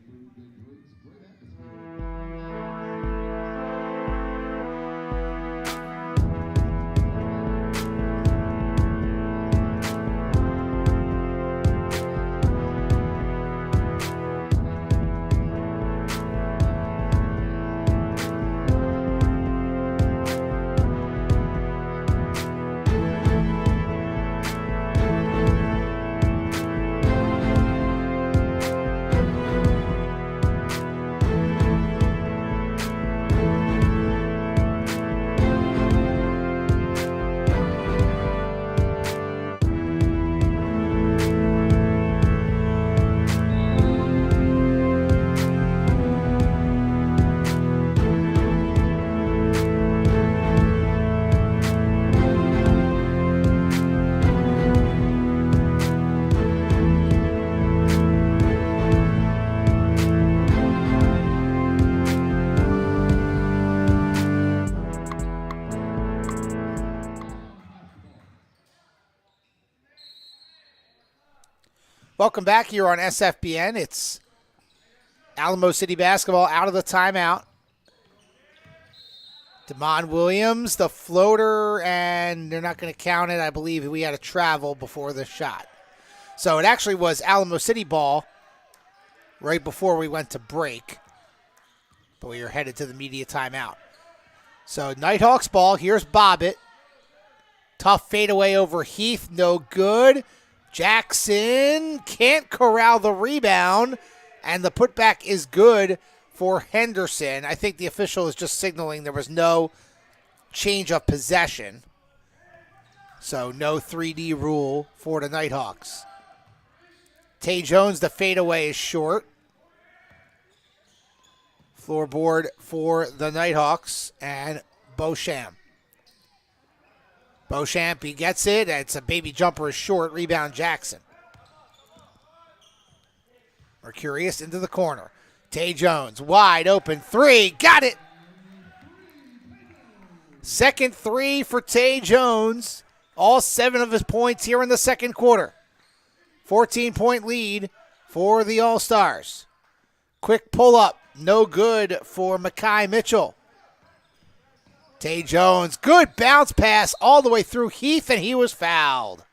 Welcome back here on SFBN. It's Alamo City basketball out of the timeout. Damon Williams, the floater, and they're not going to count it. I believe we had a travel before the shot. So it actually was Alamo City ball right before we went to break. But we are headed to the media timeout. So Nighthawks ball. Here's Bobbitt. Tough fadeaway over Heath. No good. Jackson can't corral the rebound. And the putback is good for Henderson. I think the official is just signaling there was no change of possession. So no 3D rule for the Nighthawks. Tay Jones, the fadeaway is short. Floorboard for the Nighthawks and Beauchamp. Beauchamp, he gets it. It's a baby jumper is short. Rebound Jackson. Mercurius into the corner. Tay Jones, wide open three. Got it. Second three for Tay Jones. All 7 of his points here in the second quarter. 14-point lead for the All-Stars. Quick pull-up. No good for Mekhi Mitchell. Tay Jones, good bounce pass all the way through Heath, and he was fouled.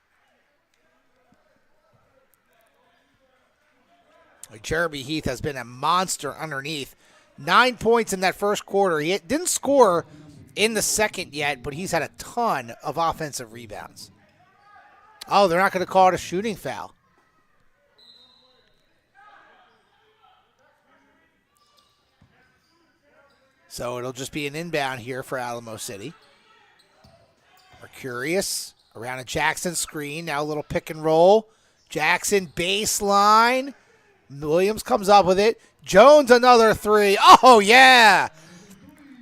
Jeremy Heath has been a monster underneath. 9 points in that first quarter. He didn't score in the second yet, but he's had a ton of offensive rebounds. Oh, they're not going to call it a shooting foul. So it'll just be an inbound here for Alamo City. Mercurius around a Jackson screen. Now a little pick and roll. Jackson baseline. Williams comes up with it. Jones another three. Oh, yeah.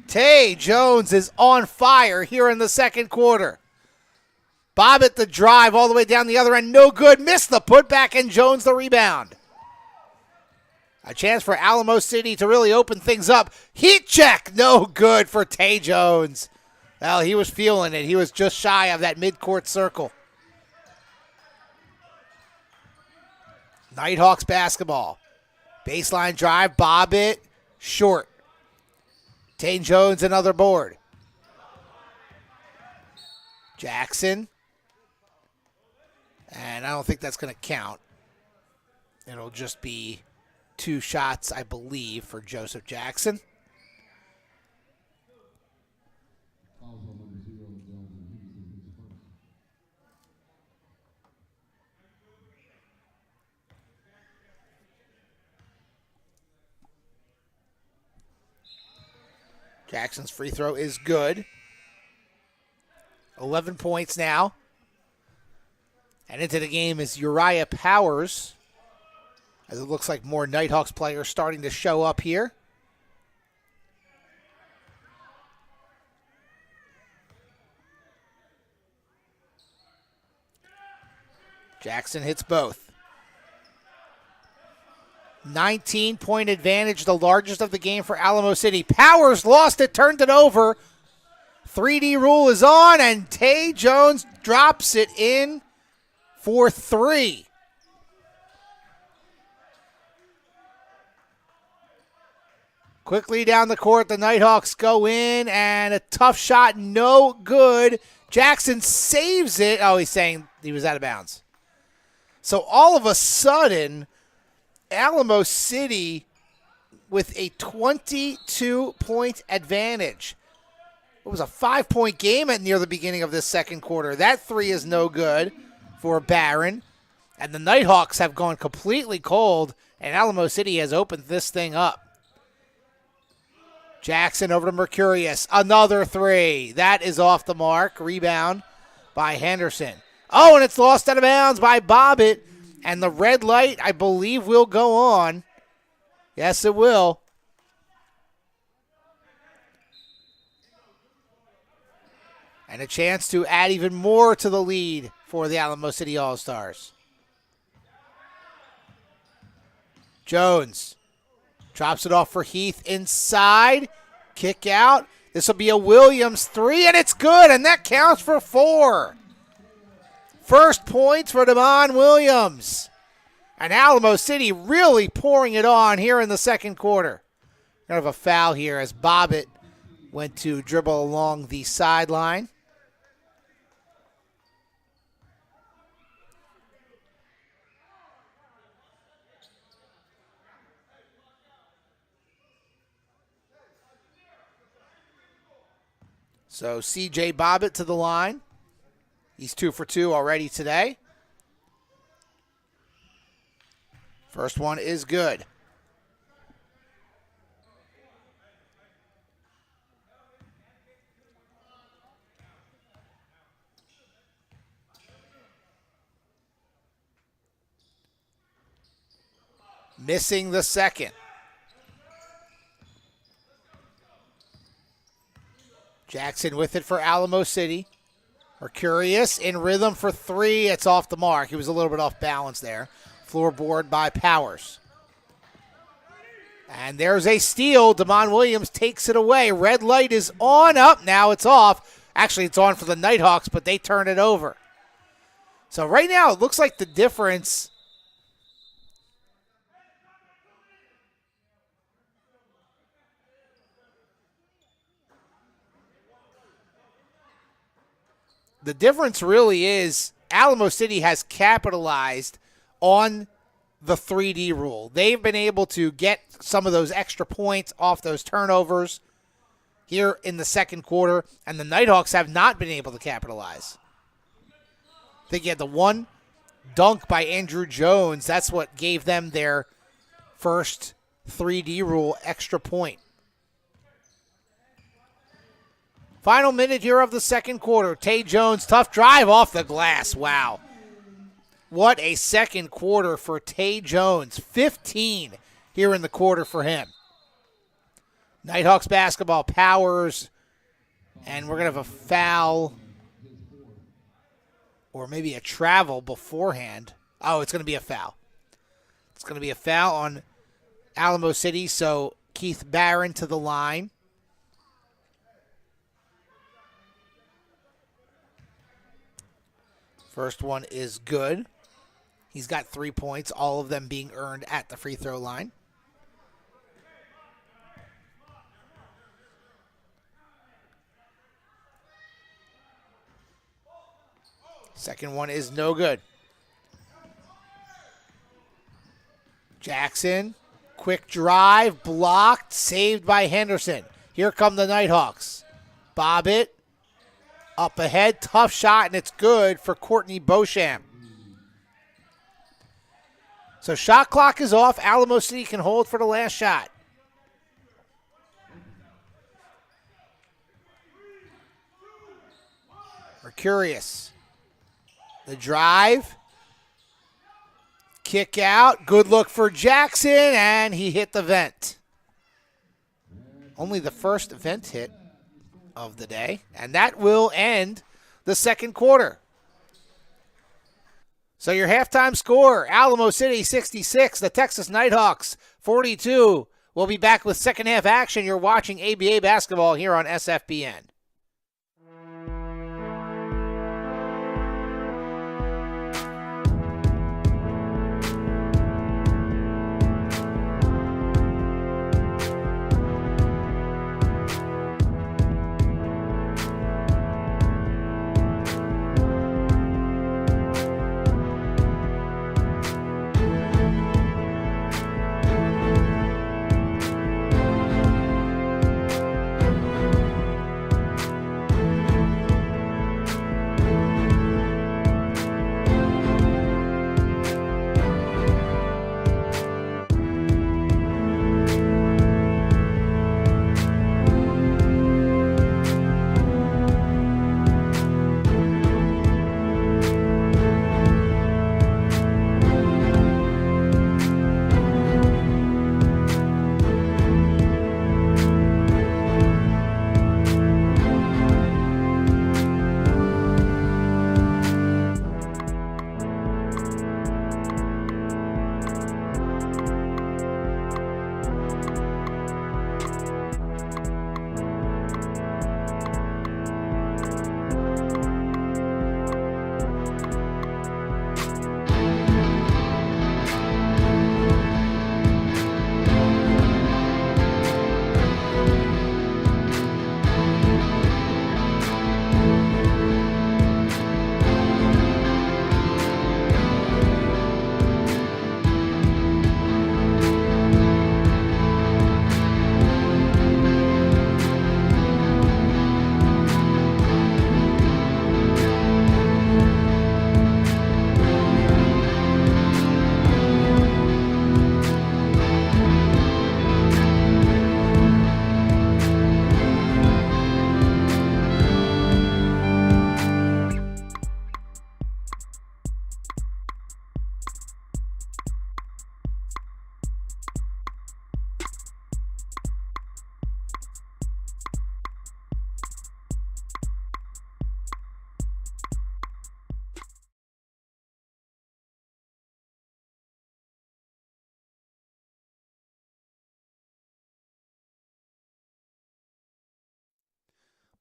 Tay Jones is on fire here in the second quarter. Bobbitt the drive all the way down the other end. No good. Missed the putback, and Jones the rebound. A chance for Alamo City to really open things up. Heat check. No good for Tay Jones. Well, he was feeling it. He was just shy of that midcourt circle. Nighthawks basketball. Baseline drive. Bobbitt. Short. Tay Jones another board. Jackson. And I don't think that's going to count. It'll just be 2 shots, I believe, for Joseph Jackson. Fouls on number 0, Jones, and Hughes is his first. Jackson's free throw is good. 11 points now. And into the game is Uriah Powers, as it looks like more Nighthawks players starting to show up here. Jackson hits both. 19-point advantage, the largest of the game for Alamo City. Powers lost it, turned it over. 3D rule is on, and Tay Jones drops it in for 3. Quickly down the court, the Nighthawks go in, and a tough shot, no good. Jackson saves it. Oh, he's saying he was out of bounds. So all of a sudden, Alamo City with a 22-point advantage. It was a 5-point game at near the beginning of this second quarter. That 3 is no good for Barron. And the Nighthawks have gone completely cold, and Alamo City has opened this thing up. Jackson over to Mercurius. Another 3. That is off the mark. Rebound by Henderson. Oh, and it's lost out of bounds by Bobbitt. And the red light, I believe, will go on. Yes, it will. And a chance to add even more to the lead for the Alamo City All-Stars. Jones drops it off for Heath inside. Kick out. This will be a Williams 3, and it's good, and that counts for 4. First points for Devon Williams. And Alamo City really pouring it on here in the second quarter. Kind of a foul here as Bobbitt went to dribble along the sideline. So CJ Bobbitt to the line. He's 2 for 2 already today. First one is good. Missing the second. Jackson with it for Alamo City. Mercurius in rhythm for 3. It's off the mark. He was a little bit off balance there. Floorboard by Powers. And there's a steal. Damon Williams takes it away. Red light is on. Up. Now it's off. Actually, it's on for the Nighthawks, but they turn it over. So right now, it looks like the difference... The difference really is Alamo City has capitalized on the 3D rule. They've been able to get some of those extra points off those turnovers here in the second quarter, and the Nighthawks have not been able to capitalize. I think you had the one dunk by Andrew Jones. That's what gave them their first 3D rule extra point. Final minute here of the second quarter. Tay Jones, tough drive off the glass. Wow. What a second quarter for Tay Jones. 15 here in the quarter for him. Nighthawks basketball, Powers, and we're going to have a foul or maybe a travel beforehand. Oh, it's going to be a foul. It's going to be a foul on Alamo City, so Keith Barron to the line. First one is good. He's got 3 points, all of them being earned at the free throw line. Second one is no good. Jackson, quick drive, blocked, saved by Henderson. Here come the Nighthawks. Bobbitt. Up ahead, tough shot, and it's good for Courtney Beauchamp. So shot clock is off. Alamo City can hold for the last shot. Mercurius. The drive. Kick out. Good look for Jackson, and he hit the vent. Only the first vent hit of the day, and that will end the second quarter. So your halftime score, Alamo City 66, the Texas Nighthawks 42. We'll be back with second half action. You're watching ABA basketball here on SFBN.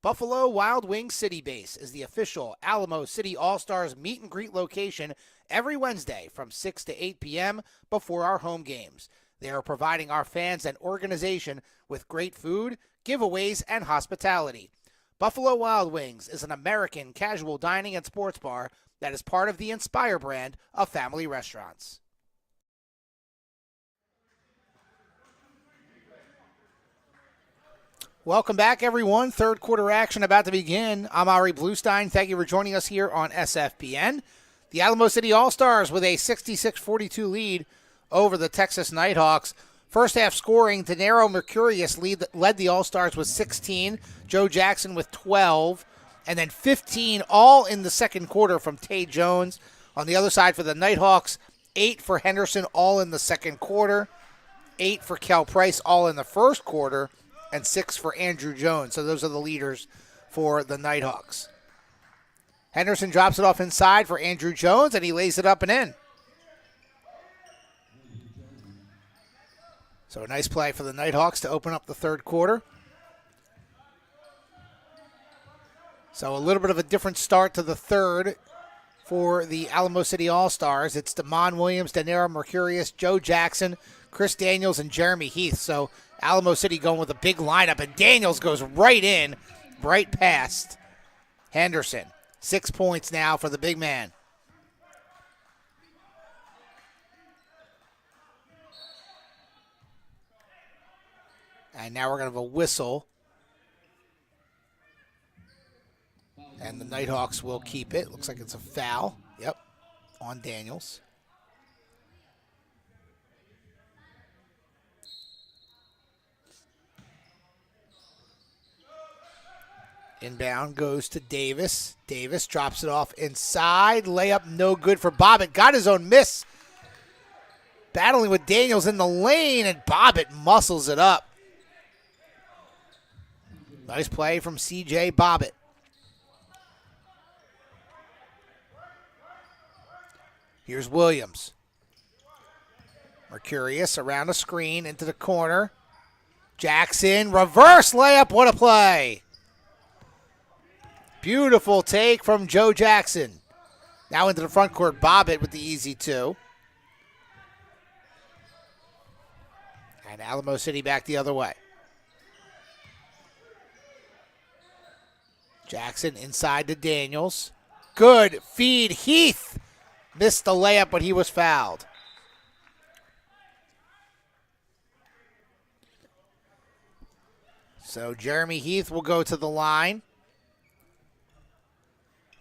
Buffalo Wild Wings City Base is the official Alamo City All-Stars meet and greet location every Wednesday from 6 to 8 p.m. before our home games. They are providing our fans and organization with great food, giveaways, and hospitality. Buffalo Wild Wings is an American casual dining and sports bar that is part of the Inspire brand of family restaurants. Welcome back, everyone. Third quarter action about to begin. I'm Ari Bluestein. Thank you for joining us here on SFPN. The Alamo City All-Stars with a 66-42 lead over the Texas Nighthawks. First half scoring, Denaro Mercurius led the All-Stars with 16, Joe Jackson with 12, and then 15 all in the second quarter from Tay Jones. On the other side for the Nighthawks, 8 for Henderson all in the second quarter, 8 for Cal Price all in the first quarter, and 6 for Andrew Jones. So those are the leaders for the Nighthawks. Henderson drops it off inside for Andrew Jones, and he lays it up and in. So a nice play for the Nighthawks to open up the third quarter. So a little bit of a different start to the third for the Alamo City All-Stars. It's Damon Williams, Denaro Mercurius, Joe Jackson, Chris Daniels, and Jeremy Heath. So Alamo City going with a big lineup, and Daniels goes right in, right past Henderson. 6 points now for the big man. And now we're going to have a whistle. And the Nighthawks will keep it. Looks like it's a foul. Yep, on Daniels. Inbound goes to Davis. Davis drops it off inside. Layup no good for Bobbitt. Got his own miss. Battling with Daniels in the lane, and Bobbitt muscles it up. Nice play from C.J. Bobbitt. Here's Williams. Mercurius around a screen into the corner. Jackson, reverse layup. What a play. Beautiful take from Joe Jackson. Now into the front court, Bobbitt with the easy two. And Alamo City back the other way. Jackson inside to Daniels. Good feed. Heath missed the layup, but he was fouled. So Jeremy Heath will go to the line.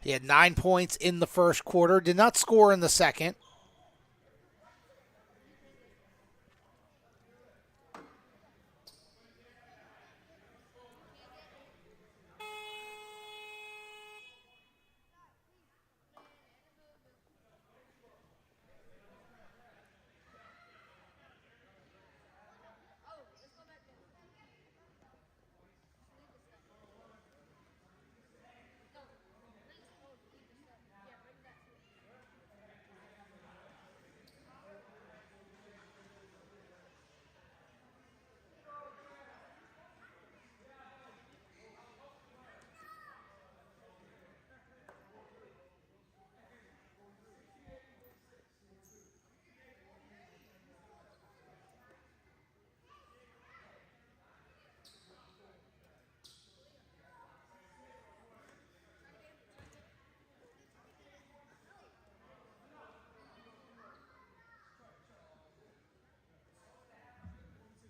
He had 9 points in the first quarter, did not score in the second.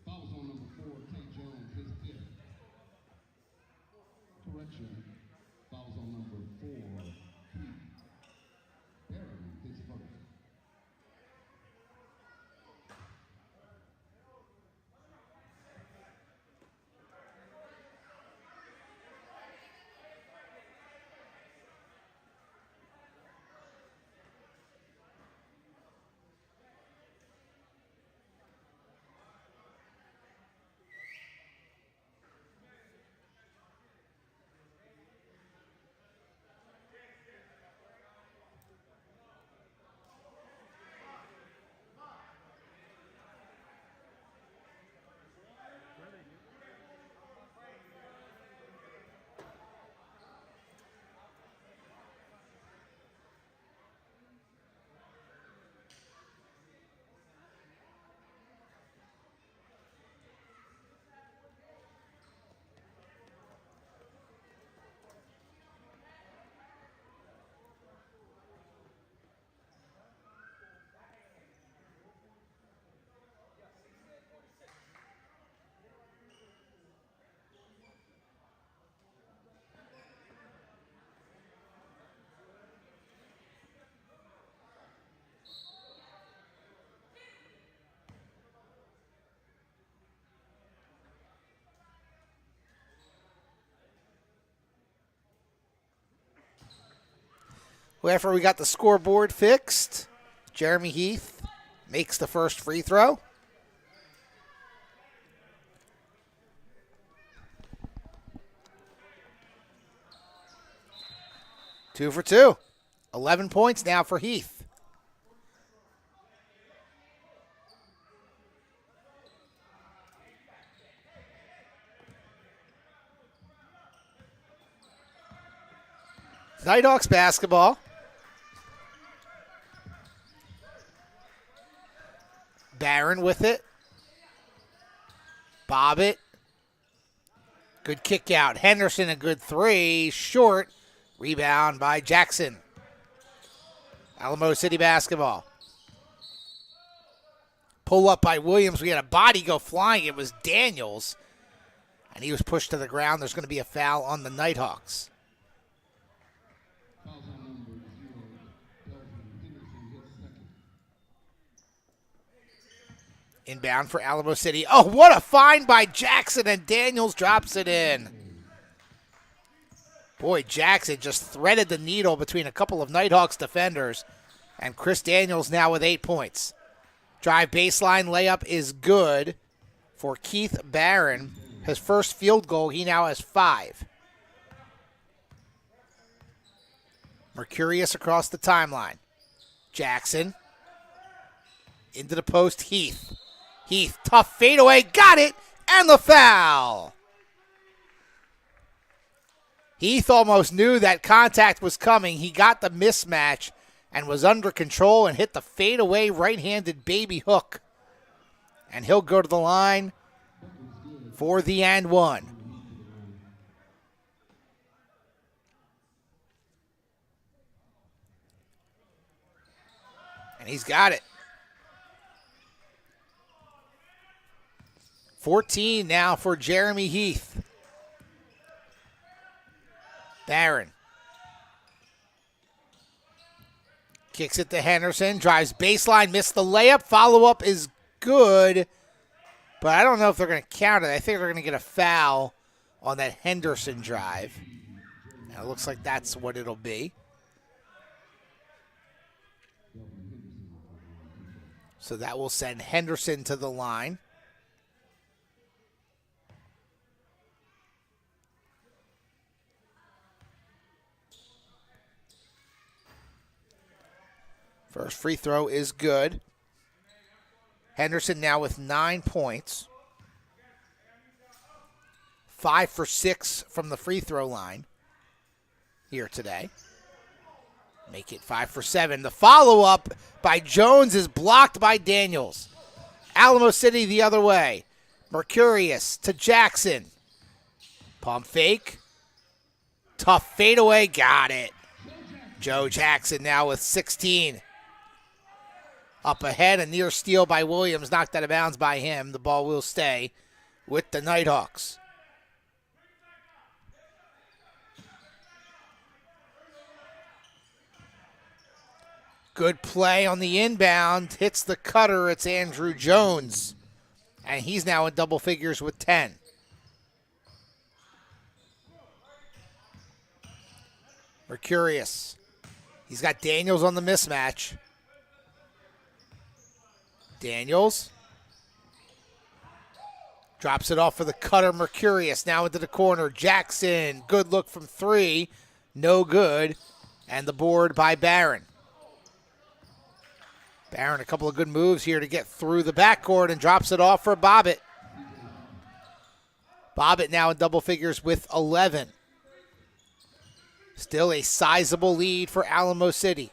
Fouls on number 4, Tay Jones, his fifth. Correction. Fouls on number 4, Keith Barron, his first. After we got the scoreboard fixed, Jeremy Heath makes the first free throw. Two for two. 11 points now for Heath. Nighthawks basketball. Barron with it. Bobbitt. Good kick out. Henderson a good three. Short. Rebound by Jackson. Alamo City basketball. Pull up by Williams. We had a body go flying. It was Daniels. And he was pushed to the ground. There's going to be a foul on the Nighthawks. Fouls on number 0, Delvin Henderson hits second. Inbound for Alamo City. Oh, what a find by Jackson, and Daniels drops it in. Boy, Jackson just threaded the needle between a couple of Nighthawks defenders, and Chris Daniels now with 8 points. Drive baseline layup is good for Keith Barron. His first field goal, he now has 5. Mercurius across the timeline. Jackson into the post, Heath. Heath, tough fadeaway, got it, and the foul. Heath almost knew that contact was coming. He got the mismatch and was under control and hit the fadeaway right-handed baby hook. And he'll go to the line for the and one. And he's got it. 14 now for Jeremy Heath. Barron. Kicks it to Henderson. Drives baseline. Missed the layup. Follow-up is good. But I don't know if they're going to count it. I think they're going to get a foul on that Henderson drive. Now it looks like that's what it'll be. So that will send Henderson to the line. First free throw is good. Henderson now with 9 points. 5 for 6 from the free throw line here today. Make it 5 for 7. The follow-up by Jones is blocked by Daniels. Alamo City the other way. Mercurius to Jackson. Pump fake. Tough fadeaway. Got it. Joe Jackson now with 16. Up ahead, a near steal by Williams. Knocked out of bounds by him. The ball will stay with the Nighthawks. Good play on the inbound. Hits the cutter. It's Andrew Jones. And he's now in double figures with 10. Mercurius. He's got Daniels on the mismatch. Daniels. Drops it off for the cutter. Mercurius now into the corner. Jackson. Good look from 3. No good. And the board by Barron. Barron, a couple of good moves here to get through the backcourt and drops it off for Bobbitt. Bobbitt now in double figures with 11. Still a sizable lead for Alamo City.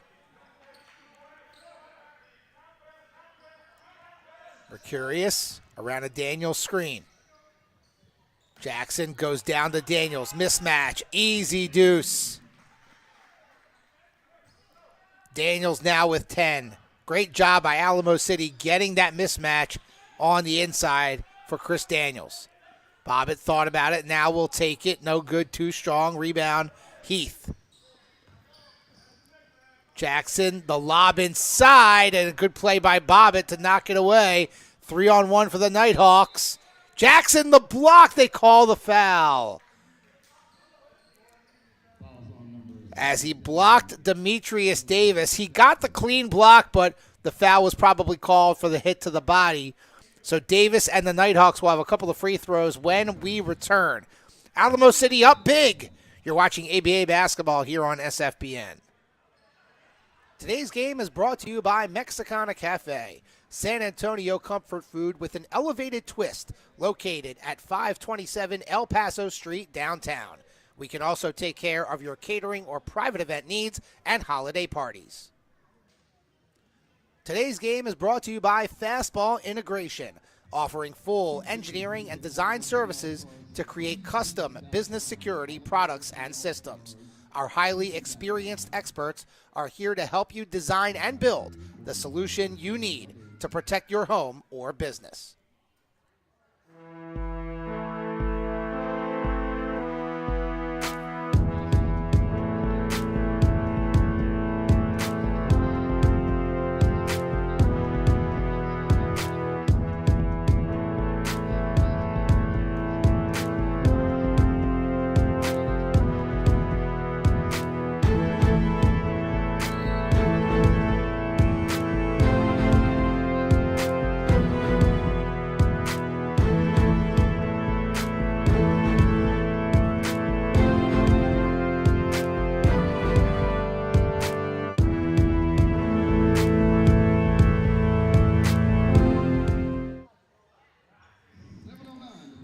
Mercurius around a Daniels screen. Jackson goes down to Daniels. Mismatch. Easy deuce. Daniels now with 10. Great job by Alamo City getting that mismatch on the inside for Chris Daniels. Bobbitt thought about it. Now will take it. No good. Too strong. Rebound. Heath. Jackson, the lob inside, and a good play by Bobbitt to knock it away. 3-on-1 for the Nighthawks. Jackson, the block. They call the foul. as he blocked Demetrius Davis. He got the clean block, but the foul was probably called for the hit to the body. So Davis and the Nighthawks will have a couple of free throws when we return. Alamo City up big. You're watching ABA basketball here on SFBN. Today's game is brought to you by Mexicana Cafe, San Antonio comfort food with an elevated twist, located at 527 El Paso Street, downtown. We can also take care of your catering or private event needs and holiday parties. Today's game is brought to you by Fastball Integration, offering full engineering and design services to create custom business security products and systems. Our highly experienced experts are here to help you design and build the solution you need to protect your home or business.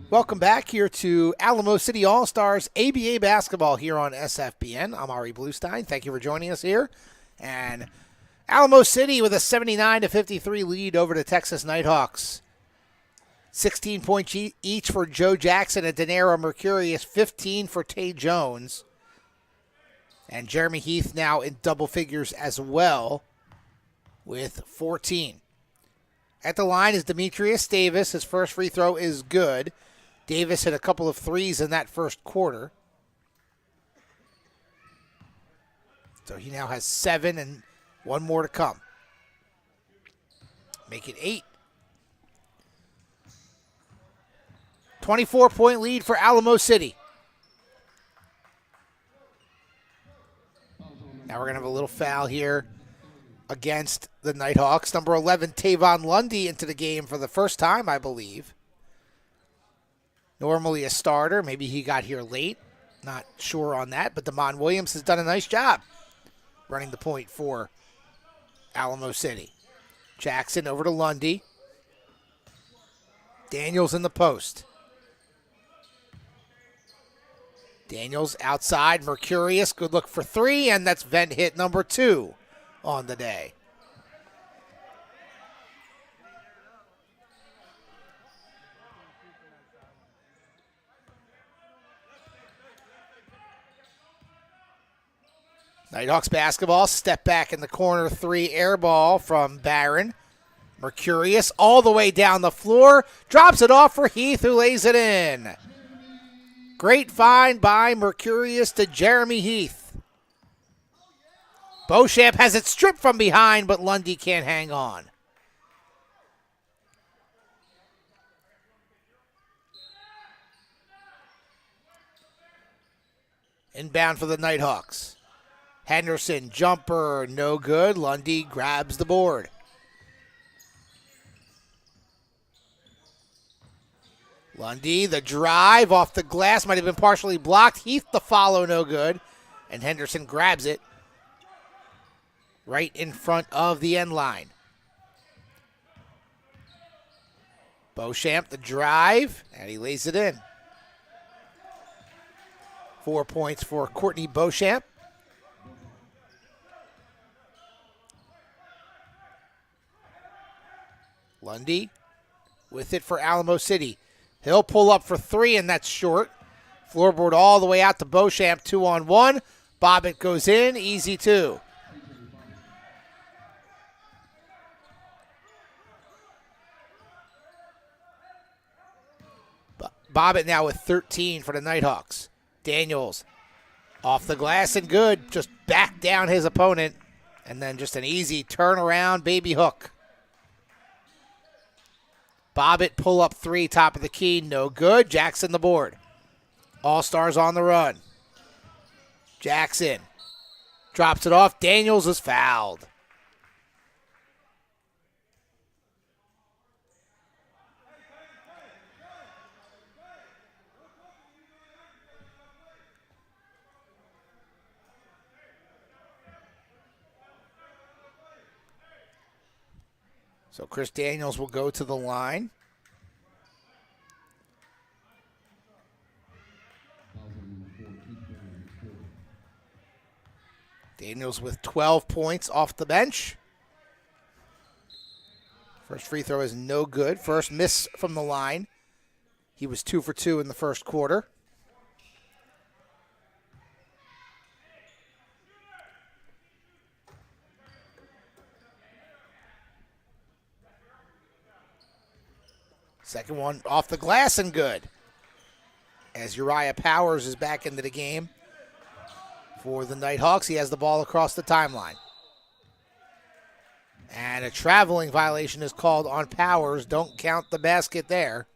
Welcome back here to Alamo City All-Stars ABA basketball here on SFBN. I'm Ari Bluestein. Thank you for joining us here. And Alamo City with a 79-53 lead over the Texas Nighthawks. 16 points each for Joe Jackson and Denaro Mercurius, 15 for Tay Jones. And Jeremy Heath now in double figures as well with 14. At the line is Demetrius Davis. His first free throw is good. Davis hit a couple of threes in that first quarter. So he now has 7 and one more to come. Make it 8. 24-point lead for Alamo City. Now we're going to have a little foul here against the Nighthawks. Number 11, Tavon Lundy, into the game for the first time, I believe. Normally a starter. Maybe he got here late. Not sure on that, but Damon Williams has done a nice job running the point for Alamo City. Jackson over to Lundy. Daniels in the post. Daniels outside. Mercurius, good look for 3, and that's vent hit number 2 on the day. Nighthawks basketball, step back in the corner, 3 air ball from Barron. Mercurius all the way down the floor, drops it off for Heath, who lays it in. Great find by Mercurius to Jeremy Heath. Beauchamp has it stripped from behind, but Lundy can't hang on. Inbound for the Nighthawks. Henderson, jumper, no good. Lundy grabs the board. Lundy, the drive off the glass, might have been partially blocked. Heath, the follow, no good. And Henderson grabs it right in front of the end line. Beauchamp, the drive, and he lays it in. 4 points for Courtney Beauchamp. Lundy with it for Alamo City. He'll pull up for 3, and that's short. Floorboard all the way out to Beauchamp, 2-on-1. Bobbitt goes in, easy 2. Bobbitt now with 13 for the Nighthawks. Daniels off the glass and good. Just back down his opponent. And then just an easy turnaround baby hook. Bobbitt pull up 3, top of the key, no good. Jackson the board. All-Stars on the run. Jackson Drops it off. Daniels is fouled. So Chris Daniels will go to the line. Daniels with 12 points off the bench. First free throw is no good. First miss from the line. He was 2 for 2 in the first quarter. Second one off the glass and good. As Uriah Powers is back into the game for the Nighthawks, he has the ball across the timeline. And a traveling violation is called on Powers. Don't count the basket there.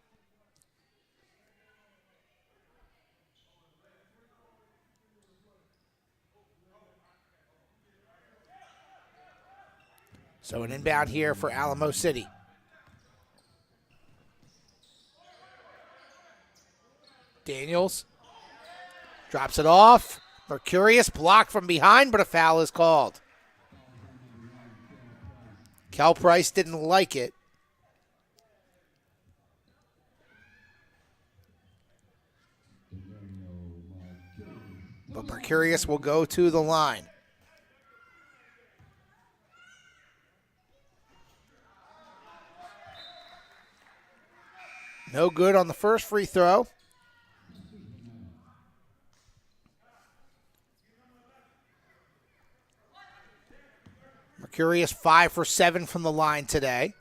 So an inbound here for Alamo City. Daniels drops it off. Mercurius blocked from behind, but a foul is called. Cal Price didn't like it. But Mercurius will go to the line. No good on the first free throw. Mercurius 5 for 7 from the line today.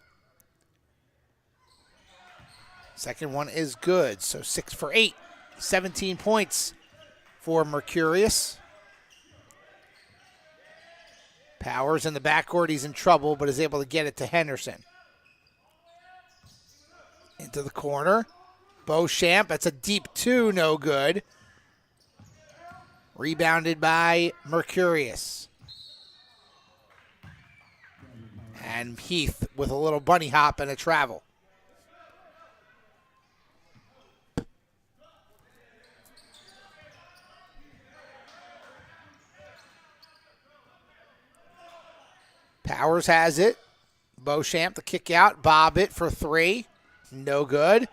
Second one is good, so 6 for 8. 17 points for Mercurius. Powers in the backcourt, he's in trouble, but is able to get it to Henderson. Into the corner. Beauchamp, that's a deep 2, no good. Rebounded by Mercurius. And Heath with a little bunny hop and a travel. Powers has it. Beauchamp the kick out. Bob it for 3. No good.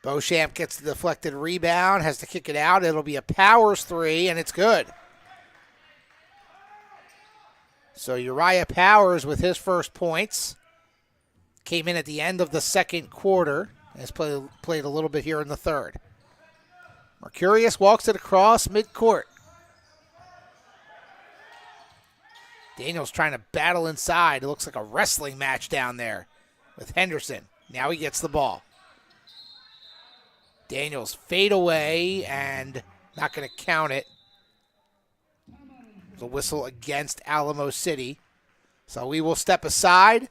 Beauchamp gets the deflected rebound. Has to kick it out. It'll be a Powers 3, and it's good. So Uriah Powers with his first points. Came in at the end of the second quarter. Has played a little bit here in the third. Mercurius walks it across midcourt. Daniels trying to battle inside. It looks like a wrestling match down there with Henderson. Now he gets the ball. Daniels fade away and not going to count it. The whistle against Alamo City. So we will step aside.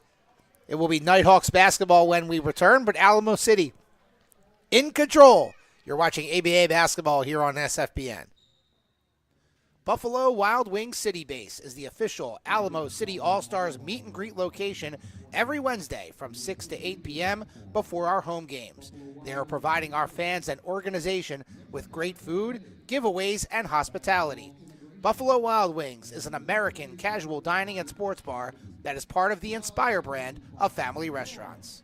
It will be Nighthawks basketball when we return, but Alamo City in control. You're watching ABA basketball here on SFBN. Buffalo Wild Wings City Base is the official Alamo City All-Stars meet and greet location every Wednesday from 6 to 8 p.m. before our home games. They are providing our fans and organization with great food, giveaways, and hospitality. Buffalo Wild Wings is an American casual dining and sports bar that is part of the Inspire brand of family restaurants.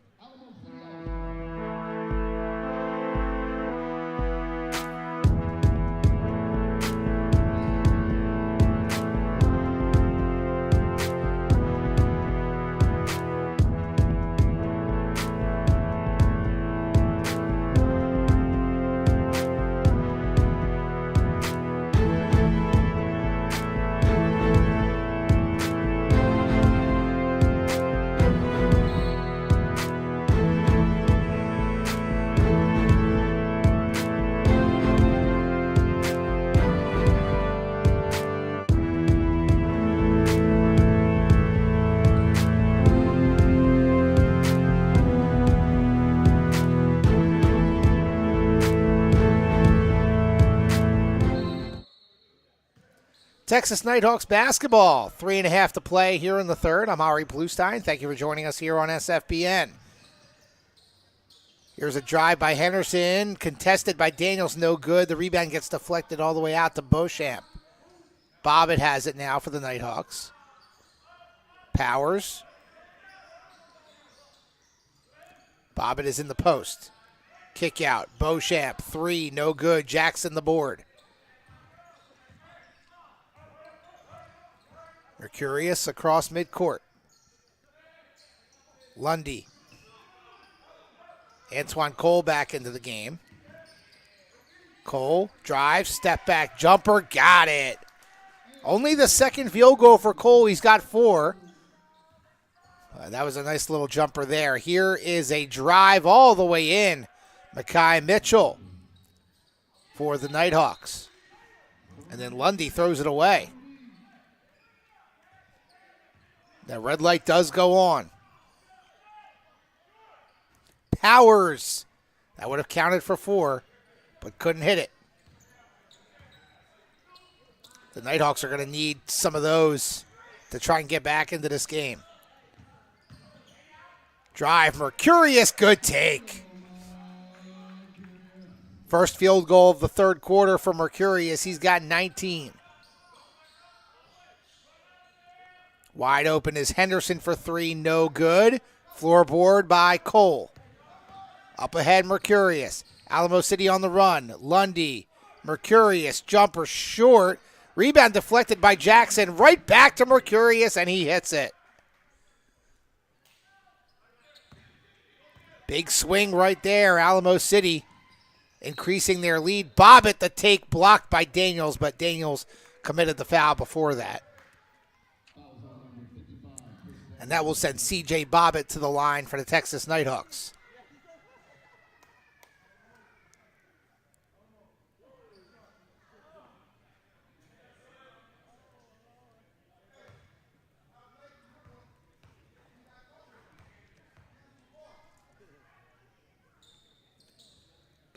Texas Nighthawks basketball, 3.5 to play here in the third. I'm Ari Bluestein. Thank you for joining us here on SFBN. Here's a drive by Henderson, contested by Daniels, no good. The rebound gets deflected all the way out to Beauchamp. Bobbitt has it now for the Nighthawks. Powers. Bobbitt is in the post. Kick out. Beauchamp, 3, no good. Jackson the board. Mercurius across midcourt. Lundy. Antoine Cole back into the game. Cole drives, step back, jumper, got it. Only the second field goal for Cole. He's got 4. That was a nice little jumper there. Here is a drive all the way in. Makai Mitchell for the Nighthawks. And then Lundy throws it away. That red light does go on. Powers. That would have counted for 4, but couldn't hit it. The Nighthawks are going to need some of those to try and get back into this game. Drive, Mercurius, good take. First field goal of the third quarter for Mercurius. He's got 19. Wide open is Henderson for 3, no good. Floorboard by Cole. Up ahead, Mercurius. Alamo City on the run. Lundy, Mercurius, jumper short. Rebound deflected by Jackson. Right back to Mercurius, and he hits it. Big swing right there. Alamo City increasing their lead. Bobbitt, the take, blocked by Daniels, but Daniels committed the foul before that. And that will send C.J. Bobbitt to the line for the Texas Nighthawks.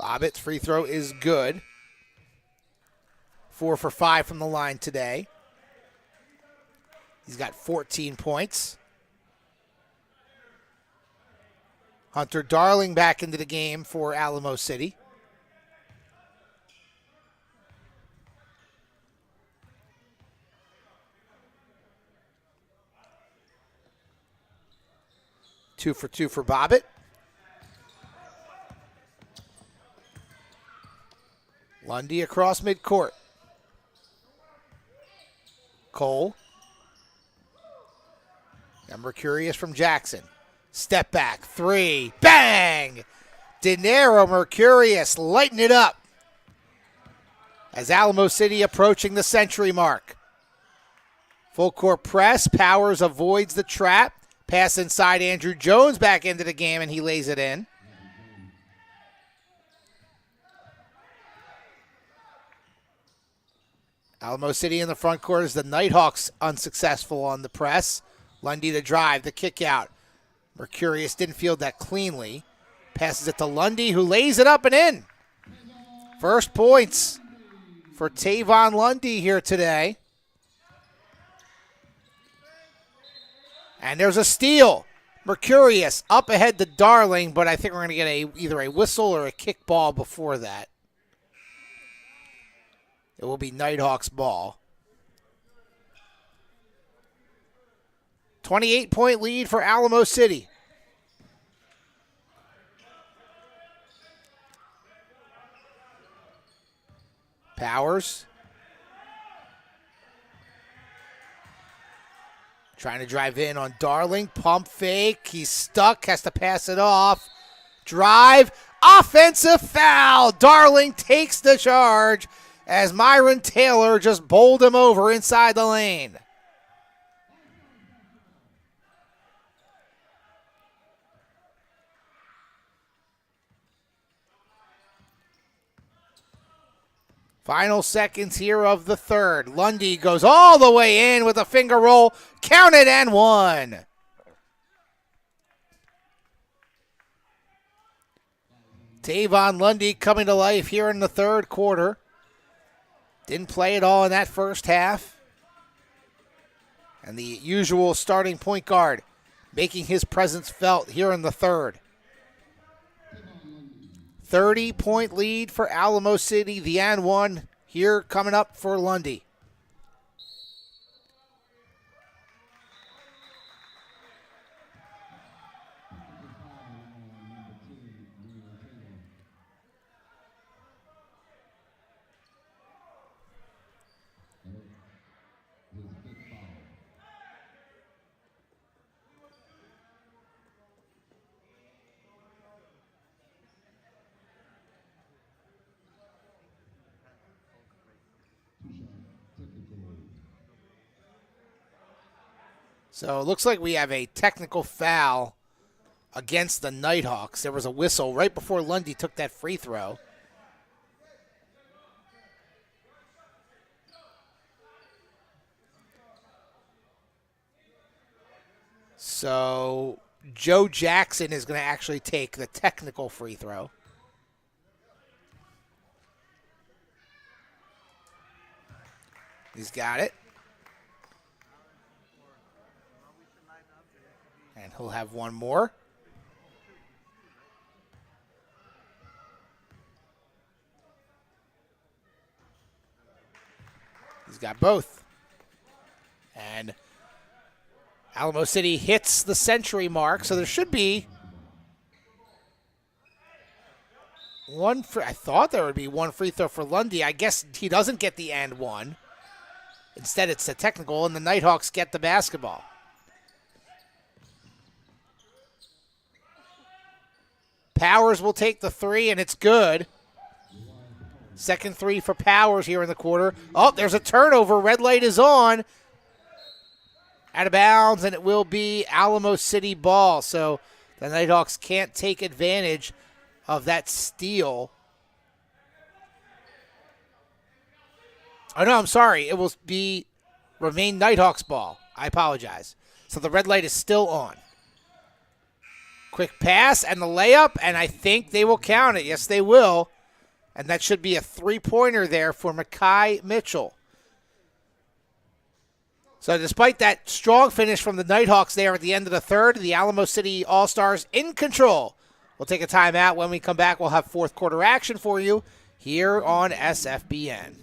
Bobbitt's free throw is good. 4 for 5 from the line today. He's got 14 points. Hunter Darling back into the game for Alamo City. Two for Bobbitt. Lundy across midcourt. Cole. And Mercurius from Jackson. Step back, 3, bang! Dinero Mercurius lighting it up as Alamo City approaching the century mark. Full court press, Powers avoids the trap. Pass inside, Andrew Jones back into the game, and he lays it in. Alamo City in the front court as the Nighthawks unsuccessful on the press. Lundy the drive, the kick out. Mercurius didn't field that cleanly. Passes it to Lundy, who lays it up and in. First points for Tavon Lundy here today. And there's a steal. Mercurius up ahead to Darling, but I think we're going to get either a whistle or a kick ball before that. It will be Nighthawks ball. 28-point lead for Alamo City. Powers. Trying to drive in on Darling. Pump fake. He's stuck. Has to pass it off. Drive. Offensive foul. Darling takes the charge as Myron Taylor just bowled him over inside the lane. Final seconds here of the third. Lundy goes all the way in with a finger roll. Counted and one. Tavon Lundy coming to life here in the third quarter. Didn't play at all in that first half. And the usual starting point guard making his presence felt here in the third. 30-point lead for Alamo City, the and one here coming up for Lundy. So it looks like we have a technical foul against the Nighthawks. There was a whistle right before Lundy took that free throw. So Joe Jackson is going to actually take the technical free throw. He's got it. And he'll have one more. He's got both. And Alamo City hits the century mark, so there should be one I thought there would be one free throw for Lundy. I guess he doesn't get the and one. Instead, it's a technical, and the Nighthawks get the basketball. Powers will take the three, and it's good. Second three for Powers here in the quarter. Oh, there's a turnover. Red light is on. Out of bounds, and it will be Alamo City ball. So the Nighthawks can't take advantage of that steal. Oh, no, I'm sorry. It will remain Nighthawks ball. I apologize. So the red light is still on. Quick pass and the layup, and I think they will count it. Yes, they will. And that should be a three-pointer there for Makai Mitchell. So despite that strong finish from the Nighthawks there at the end of the third, the Alamo City All-Stars in control. We'll take a timeout. When we come back, we'll have fourth quarter action for you here on SFBN.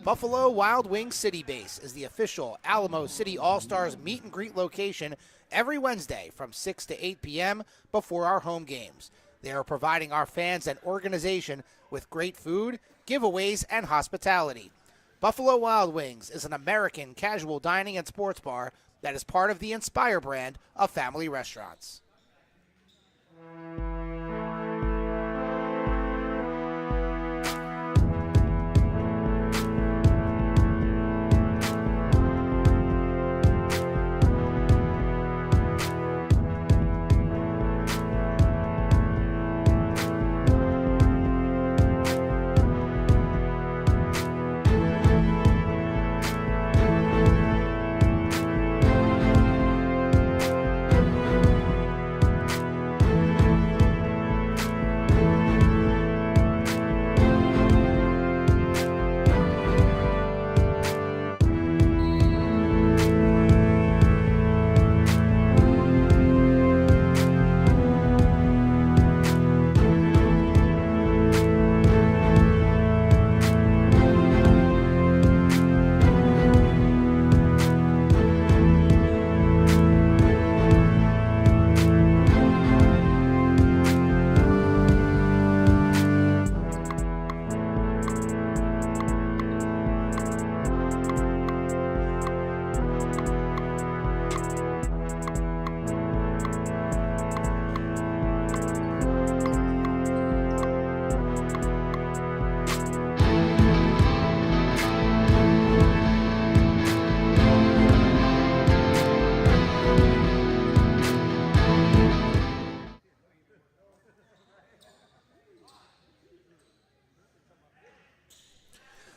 Buffalo Wild Wings City Base is the official Alamo City All-Stars meet and greet location every Wednesday from 6 to 8 p.m. before our home games. They are providing our fans and organization with great food, giveaways, and hospitality. Buffalo Wild Wings is an American casual dining and sports bar that is part of the Inspire brand of family restaurants.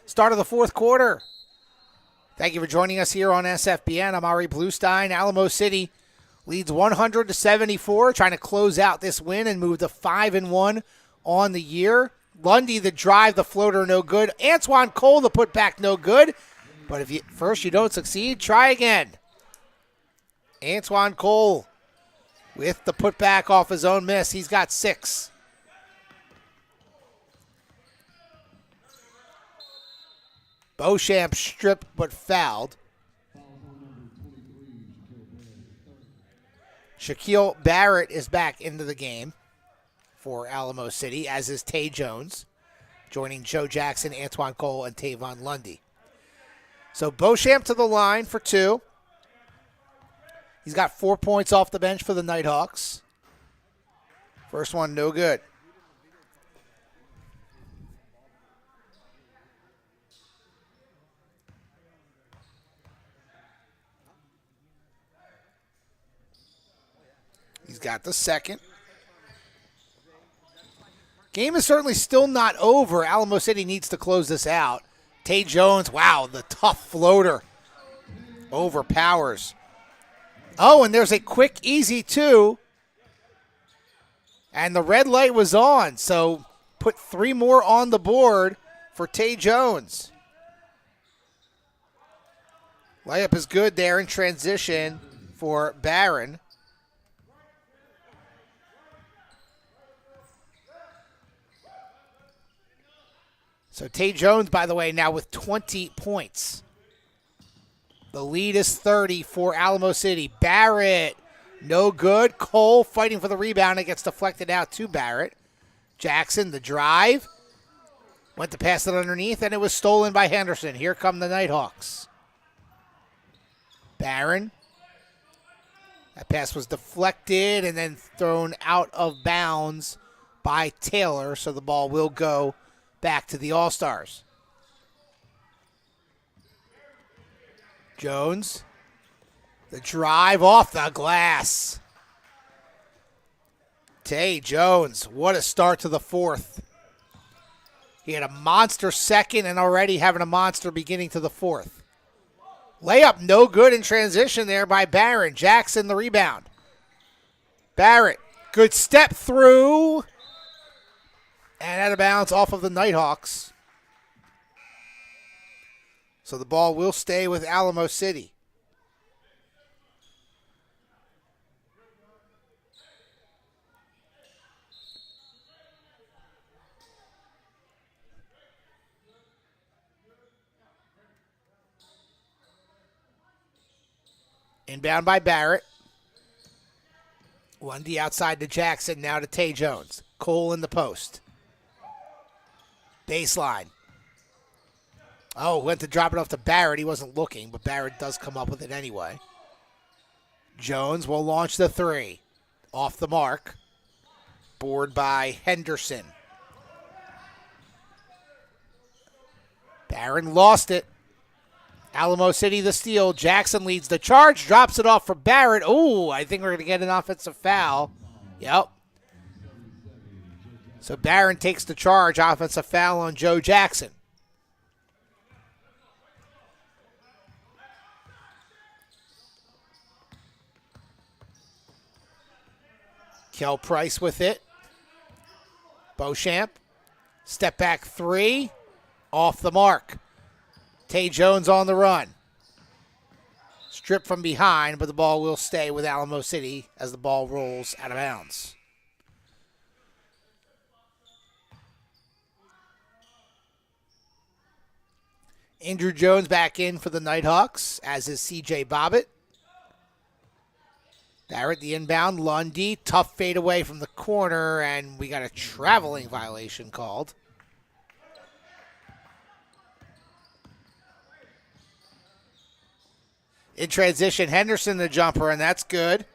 Start of the fourth quarter. Thank you for joining us here on SFBN. I'm Ari Bluestein. Alamo City leads 100-74, trying to close out this win and move to 5-1 on the year. Lundy, the drive, the floater, no good. Antoine Cole, the putback, no good. But if first you don't succeed, try again. Antoine Cole with the putback off his own miss. He's got 6. Beauchamp stripped but fouled. Shaquille Barrett is back into the game for Alamo City, as is Tay Jones, joining Joe Jackson, Antoine Cole, and Tavon Lundy. So Beauchamp to the line for 2. He's got 4 points off the bench for the Nighthawks. First one, no good. He's got the second. Game is certainly still not over. Alamo City needs to close this out. Tay Jones, wow, the tough floater overpowers. Oh, and there's a quick, easy 2. And the red light was on, so put 3 more on the board for Tay Jones. Layup is good there in transition for Barron. So Tay Jones, by the way, now with 20 points. The lead is 30 for Alamo City. Barrett, no good. Cole fighting for the rebound. It gets deflected out to Barrett. Jackson, the drive. Went to pass it underneath, and it was stolen by Henderson. Here come the Nighthawks. Barron. That pass was deflected and then thrown out of bounds by Taylor, so the ball will go back to the All-Stars. Jones, the drive off the glass. Tay Jones, what a start to the 4th. He had a monster second and already having a monster beginning to the 4th. Layup no good in transition there by Barron. Jackson the rebound. Barrett, good step through. And out of bounds off of the Nighthawks. So the ball will stay with Alamo City. Inbound by Barrett. Lundy outside to Jackson, now to Tay Jones. Cole in the post. Baseline. Oh, went to drop it off to Barrett. He wasn't looking, but Barrett does come up with it anyway. Jones will launch the 3. Off the mark. Board by Henderson. Barron lost it. Alamo City the steal. Jackson leads the charge. Drops it off for Barrett. Oh, I think we're going to get an offensive foul. Yep. So Barron takes the charge. Offensive foul on Joe Jackson. Kel Price with it. Beauchamp. Step back 3. Off the mark. Tay Jones on the run. Stripped from behind, but the ball will stay with Alamo City as the ball rolls out of bounds. Andrew Jones back in for the Nighthawks, as is C.J. Bobbitt. Barrett, the inbound. Lundy, tough fade away from the corner, and we got a traveling violation called. In transition, Henderson the jumper, and that's good.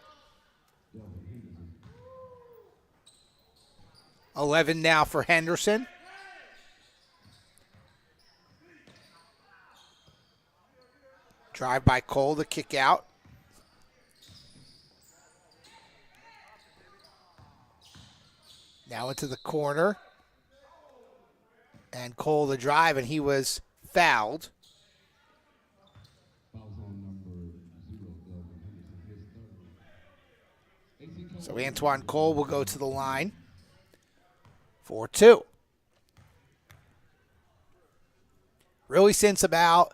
11 now for Henderson. Drive by Cole to kick out. Now into the corner. And Cole the drive, and he was fouled. So Antoine Cole will go to the line for 2. Really since about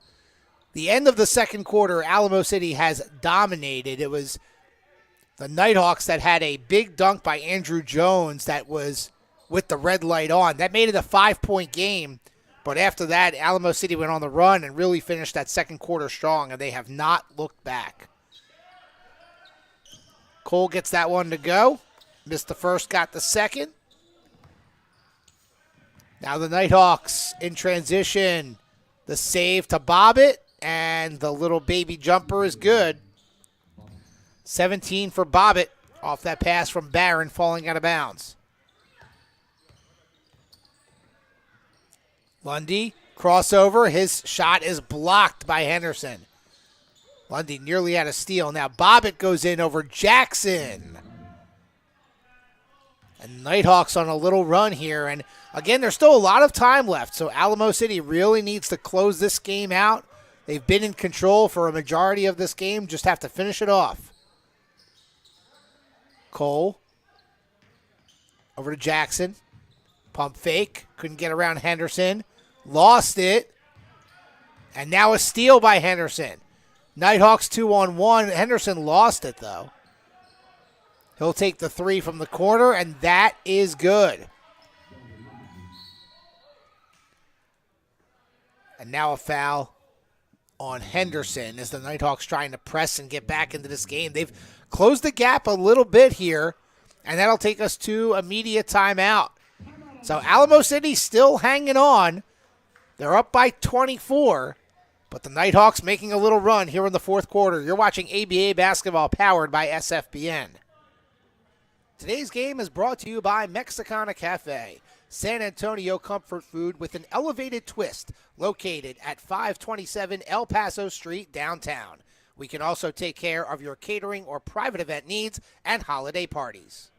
The end of the second quarter, Alamo City has dominated. It was the Nighthawks that had a big dunk by Andrew Jones that was with the red light on. That made it a 5-point game. But after that, Alamo City went on the run and really finished that second quarter strong, and they have not looked back. Cole gets that one to go. Missed the first, got the second. Now the Nighthawks in transition. The save to Bobbitt, and the little baby jumper is good. 17 for Bobbitt off that pass from Barron falling out of bounds. Lundy, crossover. His shot is blocked by Henderson. Lundy nearly had a steal. Now Bobbitt goes in over Jackson. And Nighthawks on a little run here. And again, there's still a lot of time left, so Alamo City really needs to close this game out. They've been in control for a majority of this game, just have to finish it off. Cole over to Jackson. Pump fake. Couldn't get around Henderson. Lost it. And now a steal by Henderson. Nighthawks 2-on-1. Henderson lost it, though. He'll take the three from the corner, and that is good. And now a foul on Henderson as the Nighthawks trying to press and get back into this game. They've closed the gap a little bit here, and that'll take us to immediate timeout. So Alamo City still hanging on. They're up by 24, but the Nighthawks making a little run here in the fourth quarter. You're watching ABA basketball powered by SFBN. Today's game is brought to you by Mexicana Cafe, San Antonio comfort food with an elevated twist, located at 527 El Paso Street, downtown. We can also take care of your catering or private event needs and holiday parties.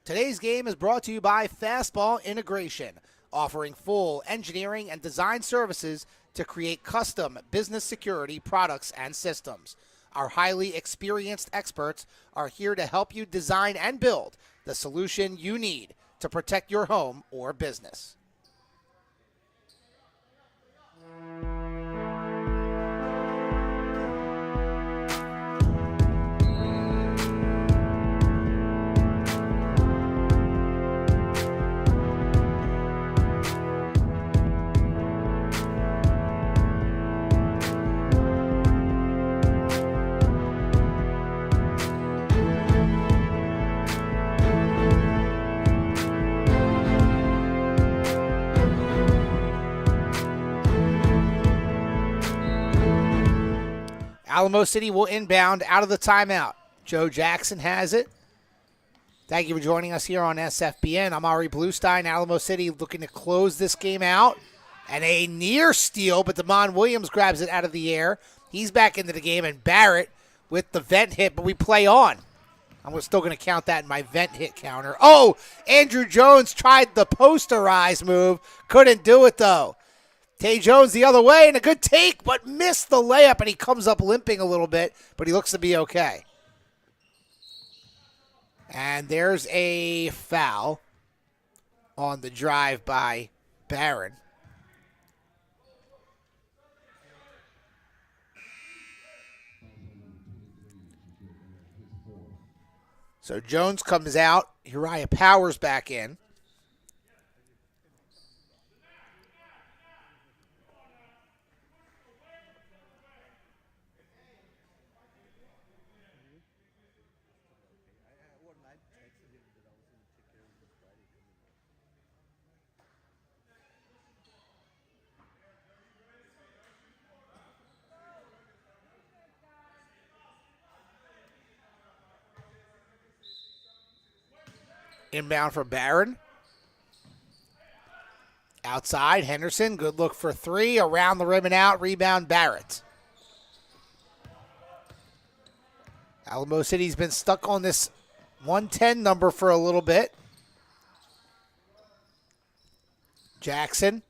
Today's game is brought to you by Fastball Integration, offering full engineering and design services to create custom business security products and systems. Our highly experienced experts are here to help you design and build the solution you need to protect your home or business. Alamo City will inbound out of the timeout. Joe Jackson has it. Thank you for joining us here on SFBN. I'm Ari Bluestein. Alamo City looking to close this game out. And a near steal, but Damon Williams grabs it out of the air. He's back into the game, and Barrett with the vent hit, but we play on. I'm still going to count that in my vent hit counter. Oh, Andrew Jones tried the posterize move. Couldn't do it, though. Tay Jones the other way, and a good take, but missed the layup, and he comes up limping a little bit, but he looks to be okay. And there's a foul on the drive by Barron. So Jones comes out. Uriah Powers back in. Inbound for Barron. Outside, Henderson. Good look for three. Around the rim and out. Rebound, Barrett. Alamo City's been stuck on this 110 number for a little bit. Jackson.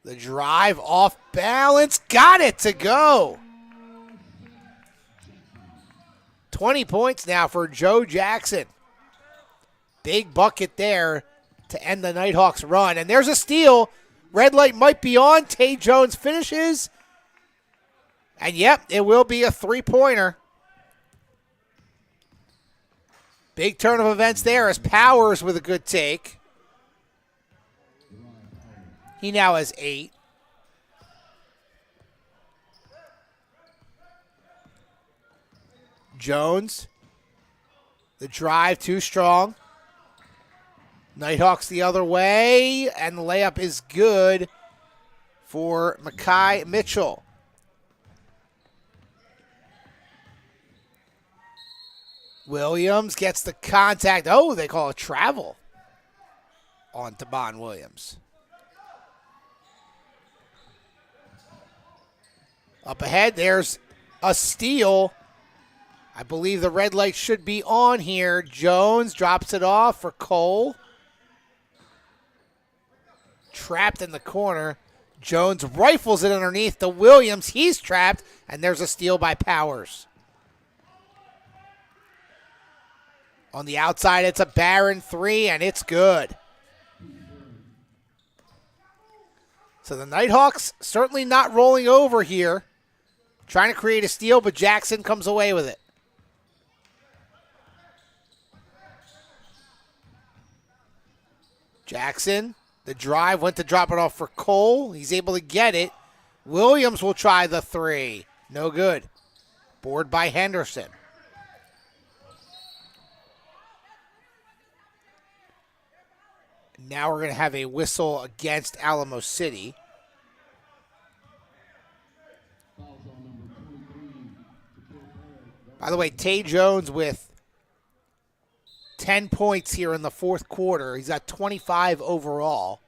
The drive off balance. Got it to go. 20 points now for Joe Jackson. Big bucket there to end the Nighthawks run. And there's a steal. Red light might be on. Tay Jones finishes. And yep, it will be a three-pointer. Big turn of events there as Powers with a good take. He now has 8. Jones. The drive too strong. Nighthawks the other way, and the layup is good for Mekhi Mitchell. Williams gets the contact. Oh, they call it travel on Tabon Williams. Up ahead, there's a steal. I believe the red light should be on here. Jones drops it off for Cole. Trapped in the corner. Jones rifles it underneath to Williams. He's trapped, and there's a steal by Powers. On the outside, it's a Barron 3, and it's good. So the Nighthawks certainly not rolling over here. Trying to create a steal, but Jackson comes away with it. Jackson, the drive, went to drop it off for Cole. He's able to get it. Williams will try the 3. No good. Board by Henderson. Now we're going to have a whistle against Alamo City. By the way, Tay Jones with 10 points here in the fourth quarter. He's got 25 overall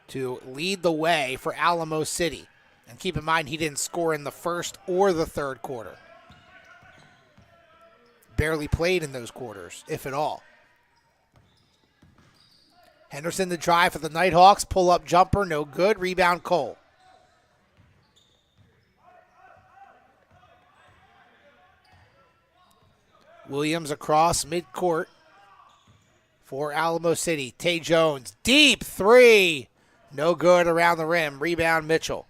to lead the way for Alamo City. And keep in mind, he didn't score in the first or the third quarter. Barely played in those quarters, if at all. Henderson the drive for the Nighthawks. Pull-up jumper, no good. Rebound, Cole. Williams across midcourt for Alamo City. Tay Jones, deep 3. No good around the rim. Rebound, Mitchell.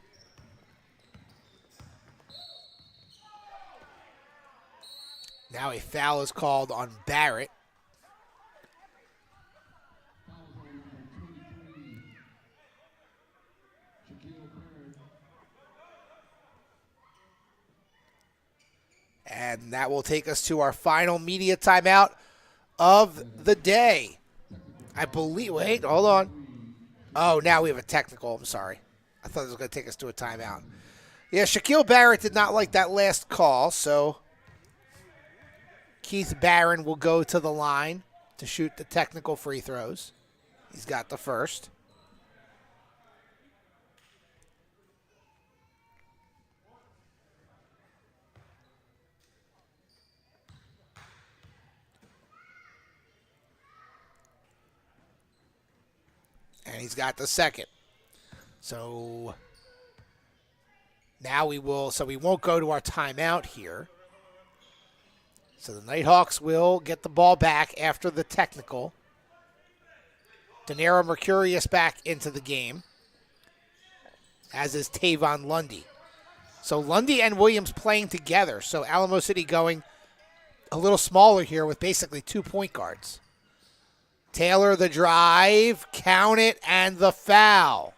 Now a foul is called on Barrett. And that will take us to our final media timeout of the day. I believe, wait, hold on. Oh, now we have a technical, I'm sorry. I thought it was going to take us to a timeout. Yeah, Shaquille Barrett did not like that last call, so Keith Barron will go to the line to shoot the technical free throws. He's got the first. And he's got the second. So now we won't go to our timeout here. So the Nighthawks will get the ball back after the technical. Denaro Mercurius back into the game, as is Tavon Lundy. So Lundy and Williams playing together. So Alamo City going a little smaller here with basically 2 point guards. Taylor the drive, count it, and the foul.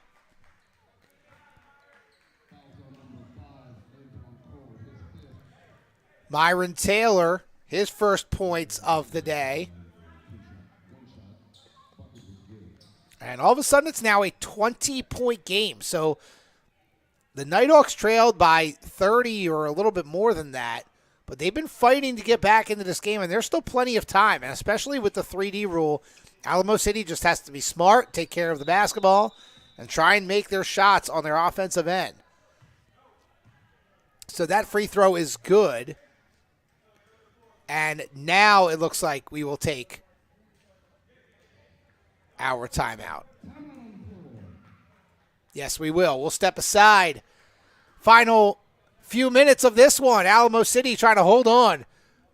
Myron Taylor, his first points of the day. And all of a sudden, it's now a 20-point game. So the Nighthawks trailed by 30 or a little bit more than that. But they've been fighting to get back into this game, and there's still plenty of time. And especially with the 3D rule, Alamo City just has to be smart, take care of the basketball, and try and make their shots on their offensive end. So that free throw is good. And now it looks like we will take our timeout. Yes, we will. We'll step aside. Final few minutes of this one. Alamo City trying to hold on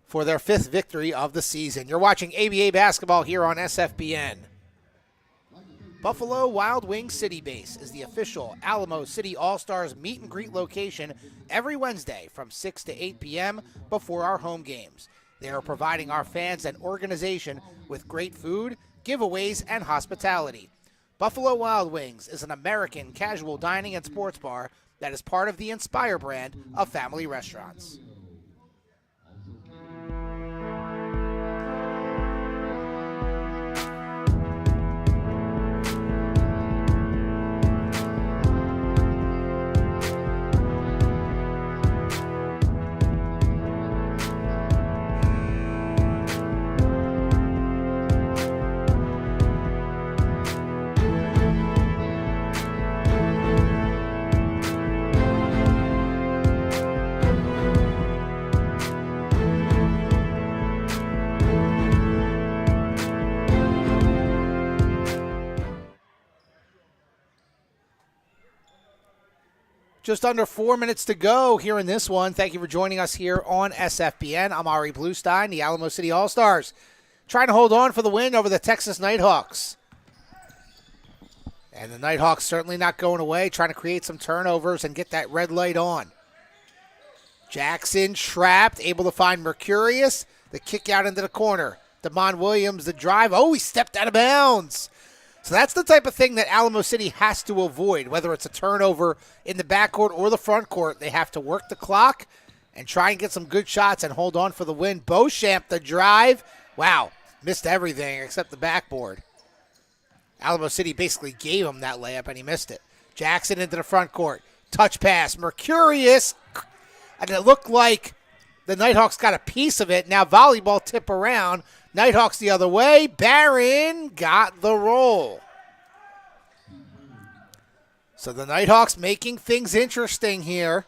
for their 5th victory of the season. You're watching ABA basketball here on SFBN. Buffalo Wild Wings City Base is the official Alamo City All-Stars meet and greet location every Wednesday from 6 to 8 p.m. before our home games. They are providing our fans and organization with great food, giveaways, and hospitality. Buffalo Wild Wings is an American casual dining and sports bar that is part of the Inspire brand of family restaurants. Just under 4 minutes to go here in this one. Thank you for joining us here on SFBN. I'm Ari Bluestein, the Alamo City All-Stars, trying to hold on for the win over the Texas Nighthawks. And the Nighthawks certainly not going away, trying to create some turnovers and get that red light on. Jackson trapped, able to find Mercurius. The kick out into the corner. Damon Williams, the drive. Oh, he stepped out of bounds. So that's the type of thing that Alamo City has to avoid, whether it's a turnover in the backcourt or the front court. They have to work the clock and try and get some good shots and hold on for the win. Beauchamp, the drive. Wow, missed everything except the backboard. Alamo City basically gave him that layup, and he missed it. Jackson into the front court. Touch pass. Mercurius. And it looked like the Nighthawks got a piece of it. Now volleyball tip around. Nighthawks the other way. Barron got the roll. So the Nighthawks making things interesting here.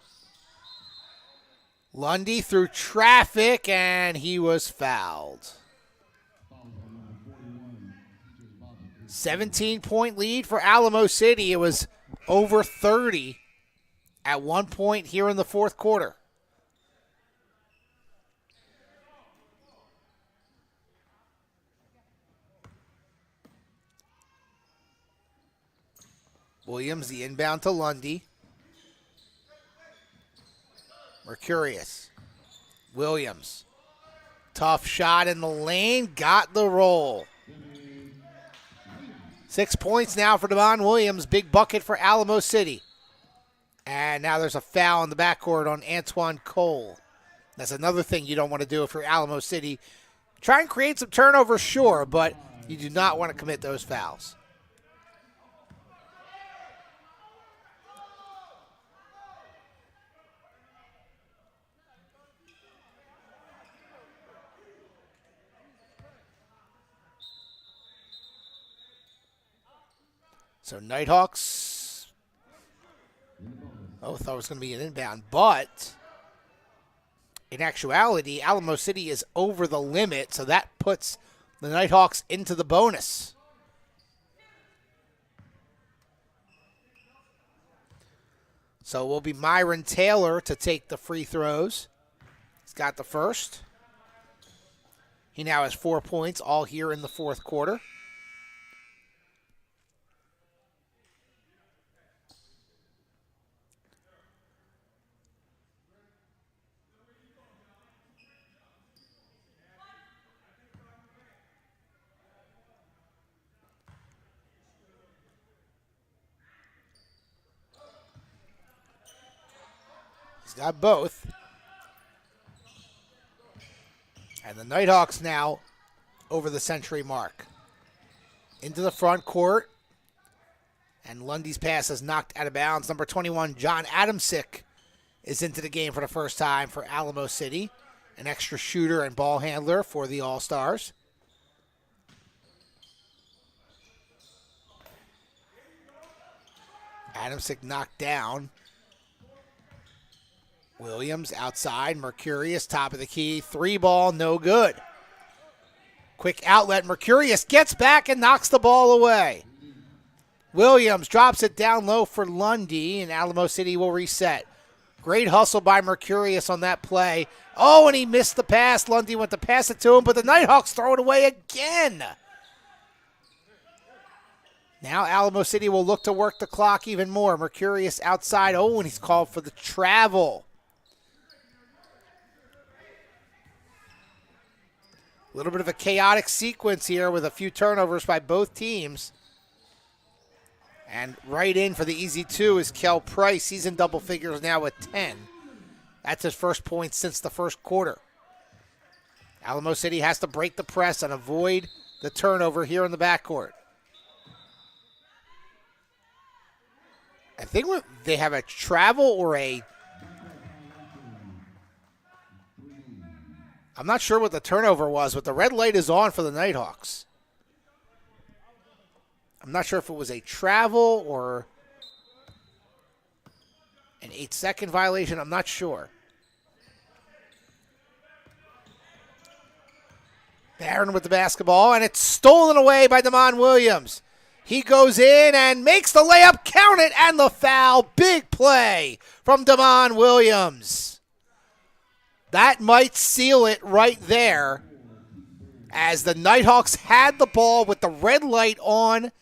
Lundy through traffic, and he was fouled. 17-point lead for Alamo City. It was over 30 at one point here in the fourth quarter. Williams, the inbound to Lundy. Mercurius. Williams. Tough shot in the lane. Got the roll. 6 points now for Devon Williams. Big bucket for Alamo City. And now there's a foul in the backcourt on Antoine Cole. That's another thing you don't want to do if you're Alamo City. Try and create some turnovers, sure, but you do not want to commit those fouls. So Nighthawks, I thought it was going to be an inbound, but in actuality, Alamo City is over the limit, so that puts the Nighthawks into the bonus. So it will be Myron Taylor to take the free throws. He's got the first. He now has 4 points, all here in the fourth quarter. Got both. And the Nighthawks now over the century mark. Into the front court. And Lundy's pass is knocked out of bounds. Number 21, John Adamsick, is into the game for the first time for Alamo City. An extra shooter and ball handler for the All-Stars. Adamsick knocked down. Williams outside. Mercurius, top of the key. 3-ball, no good. Quick outlet. Mercurius gets back and knocks the ball away. Williams drops it down low for Lundy, and Alamo City will reset. Great hustle by Mercurius on that play. Oh, and he missed the pass. Lundy went to pass it to him, but the Nighthawks throw it away again. Now Alamo City will look to work the clock even more. Mercurius outside. Oh, and he's called for the travel. A little bit of a chaotic sequence here with a few turnovers by both teams. And right in for the easy two is Kel Price. He's in double figures now with 10. That's his first point since the first quarter. Alamo City has to break the press and avoid the turnover here in the backcourt. I think they have a travel or a... I'm not sure what the turnover was, but the red light is on for the Nighthawks. I'm not sure if it was a travel or an 8-second violation. I'm not sure. Barron with the basketball, and it's stolen away by Damon Williams. He goes in and makes the layup, count it, and the foul. Big play from Damon Williams. That might seal it right there, as the Nighthawks had the ball with the red light on.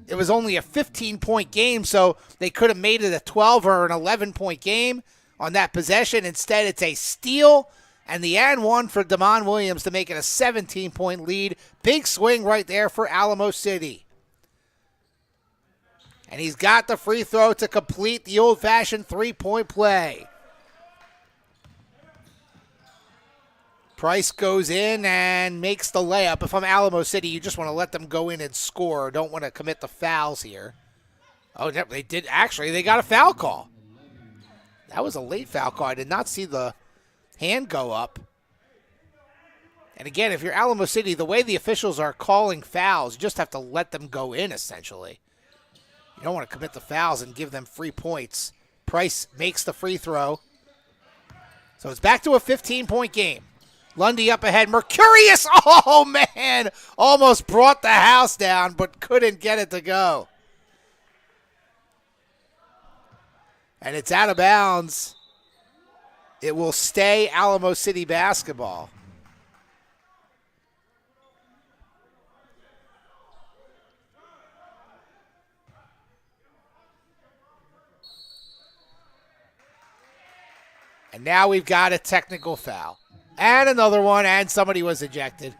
It was only a 15-point game, so they could have made it a 12 or an 11-point game on that possession. Instead, it's a steal and the and one for Damon Williams to make it a 17-point lead. Big swing right there for Alamo City. And he's got the free throw to complete the old-fashioned three-point play. Price goes in and makes the layup. If I'm Alamo City, you just want to let them go in and score. Don't want to commit the fouls here. Oh, they did. Actually, they got a foul call. That was a late foul call. I did not see the hand go up. And again, if you're Alamo City, the way the officials are calling fouls, you just have to let them go in, essentially. You don't want to commit the fouls and give them free points. Price makes the free throw. So it's back to a 15-point game. Lundy up ahead. Mercurius, oh man, almost brought the house down, but couldn't get it to go. And it's out of bounds. It will stay Alamo City basketball. And now we've got a technical foul. And another one, and somebody was ejected.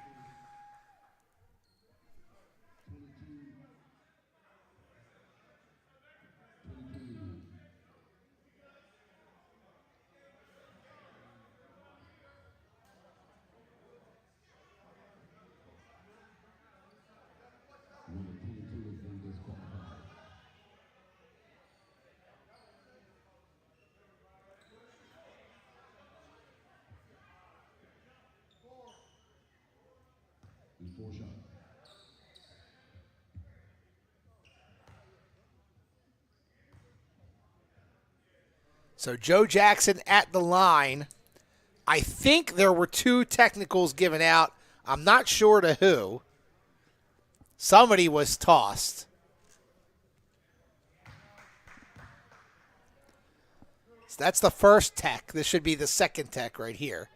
So Joe Jackson at the line. I think there were 2 technicals given out. I'm not sure to who. Somebody was tossed. So that's the first tech. This should be the second tech right here.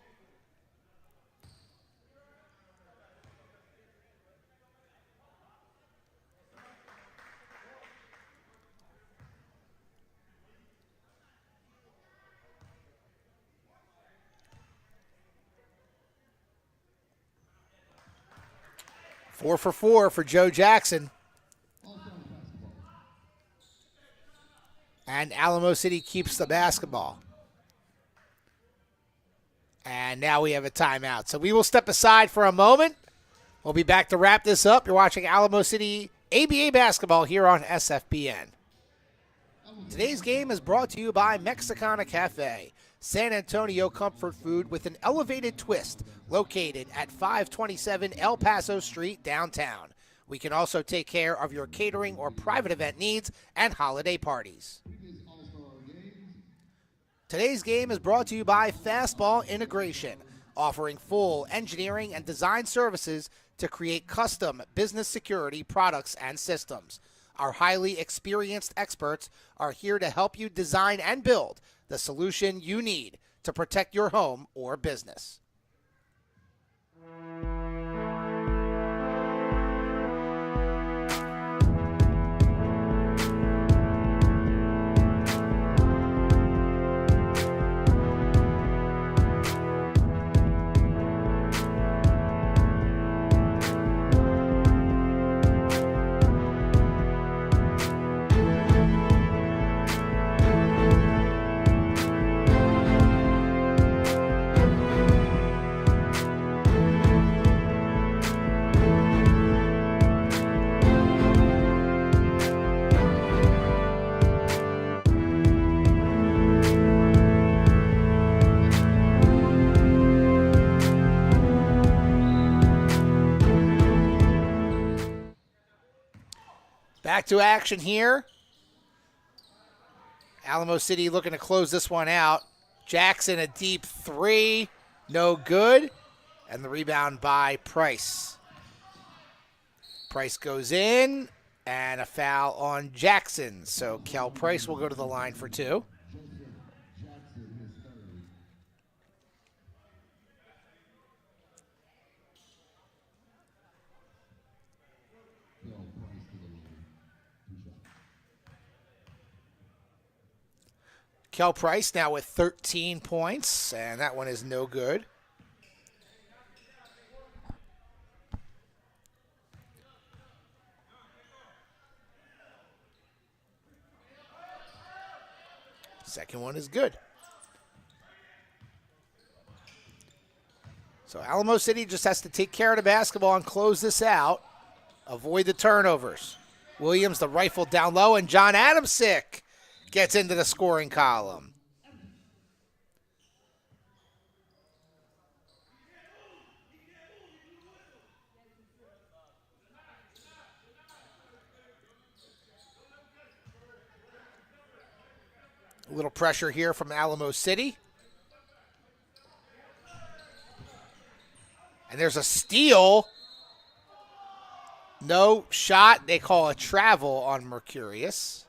Four for Joe Jackson. And Alamo City keeps the basketball. And now we have a timeout. So we will step aside for a moment. We'll be back to wrap this up. You're watching Alamo City ABA basketball here on SFBN. Today's game is brought to you by Mexicana Cafe, San Antonio comfort food with an elevated twist, located at 527 El Paso Street, downtown. We can also take care of your catering or private event needs and holiday parties. Today's game is brought to you by Fastball Integration, offering full engineering and design services to create custom business security products and systems. Our highly experienced experts are here to help you design and build the solution you need to protect your home or business. Back to action here. Alamo City looking to close this one out. Jackson, a deep three. No good. And the rebound by Price. Price goes in. And a foul on Jackson. So Kel Price will go to the line for two. Kel Price now with 13 points, and that one is no good. Second one is good. So Alamo City just has to take care of the basketball and close this out. Avoid the turnovers. Williams, the rifle down low, and John Adamsick gets into the scoring column. A little pressure here from Alamo City. And there's a steal. No shot. They call a travel on Mercurius.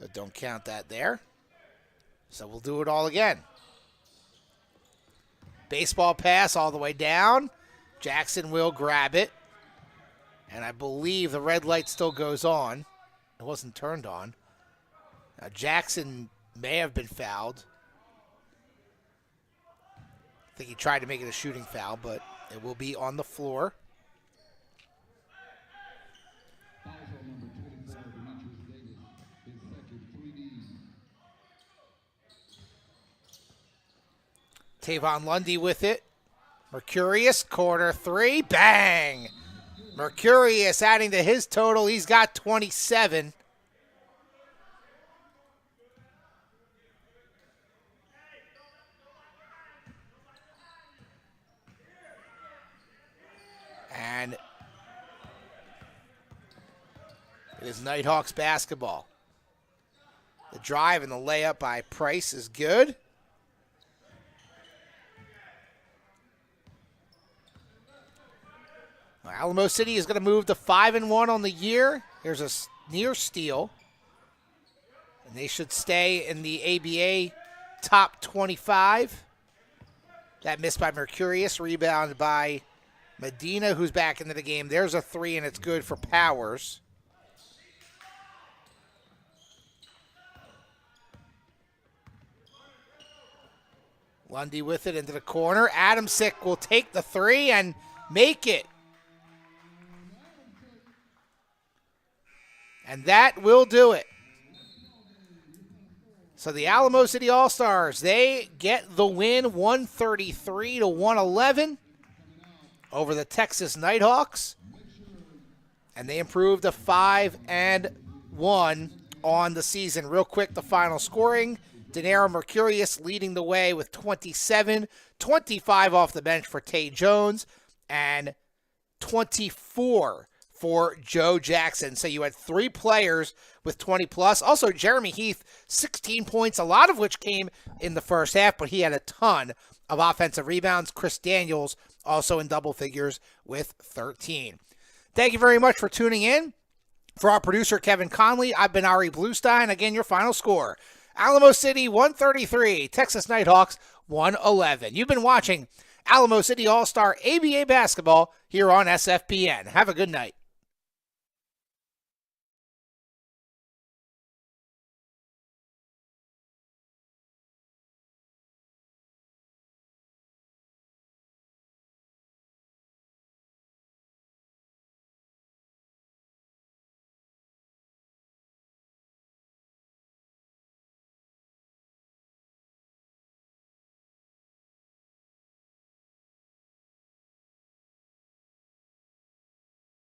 But don't count that there. So we'll do it all again. Baseball pass all the way down. Jackson will grab it. And I believe the red light still goes on. It wasn't turned on. Now Jackson may have been fouled. I think he tried to make it a shooting foul, but it will be on the floor. Tavon Lundy with it. Mercurius, corner three, bang! Mercurius adding to his total. He's got 27. And it is Nighthawks basketball. The drive and the layup by Price is good. Alamo City is going to move to 5-1 on the year. Here's a near steal. And they should stay in the ABA top 25. That missed by Mercurius. Rebound by Medina, who's back into the game. There's a three, and it's good for Powers. Lundy with it into the corner. Adamsick will take the three and make it. And that will do it. So the Alamo City All-Stars, they get the win 133-111 over the Texas Nighthawks. And they improved to 5-1 on the season. Real quick, the final scoring. Denaro Mercurius leading the way with 27, 25 off the bench for Tay Jones, and 24 for Joe Jackson. So you had three players with 20 plus. Also, Jeremy Heath, 16 points, a lot of which came in the first half, but he had a ton of offensive rebounds. Chris Daniels also in double figures with 13. Thank you very much for tuning in. For our producer, Kevin Conley, I've been Ari Bluestein. Again, your final score. Alamo City 133, Texas Nighthawks 111. You've been watching Alamo City All-Star ABA basketball here on SFPN. Have a good night.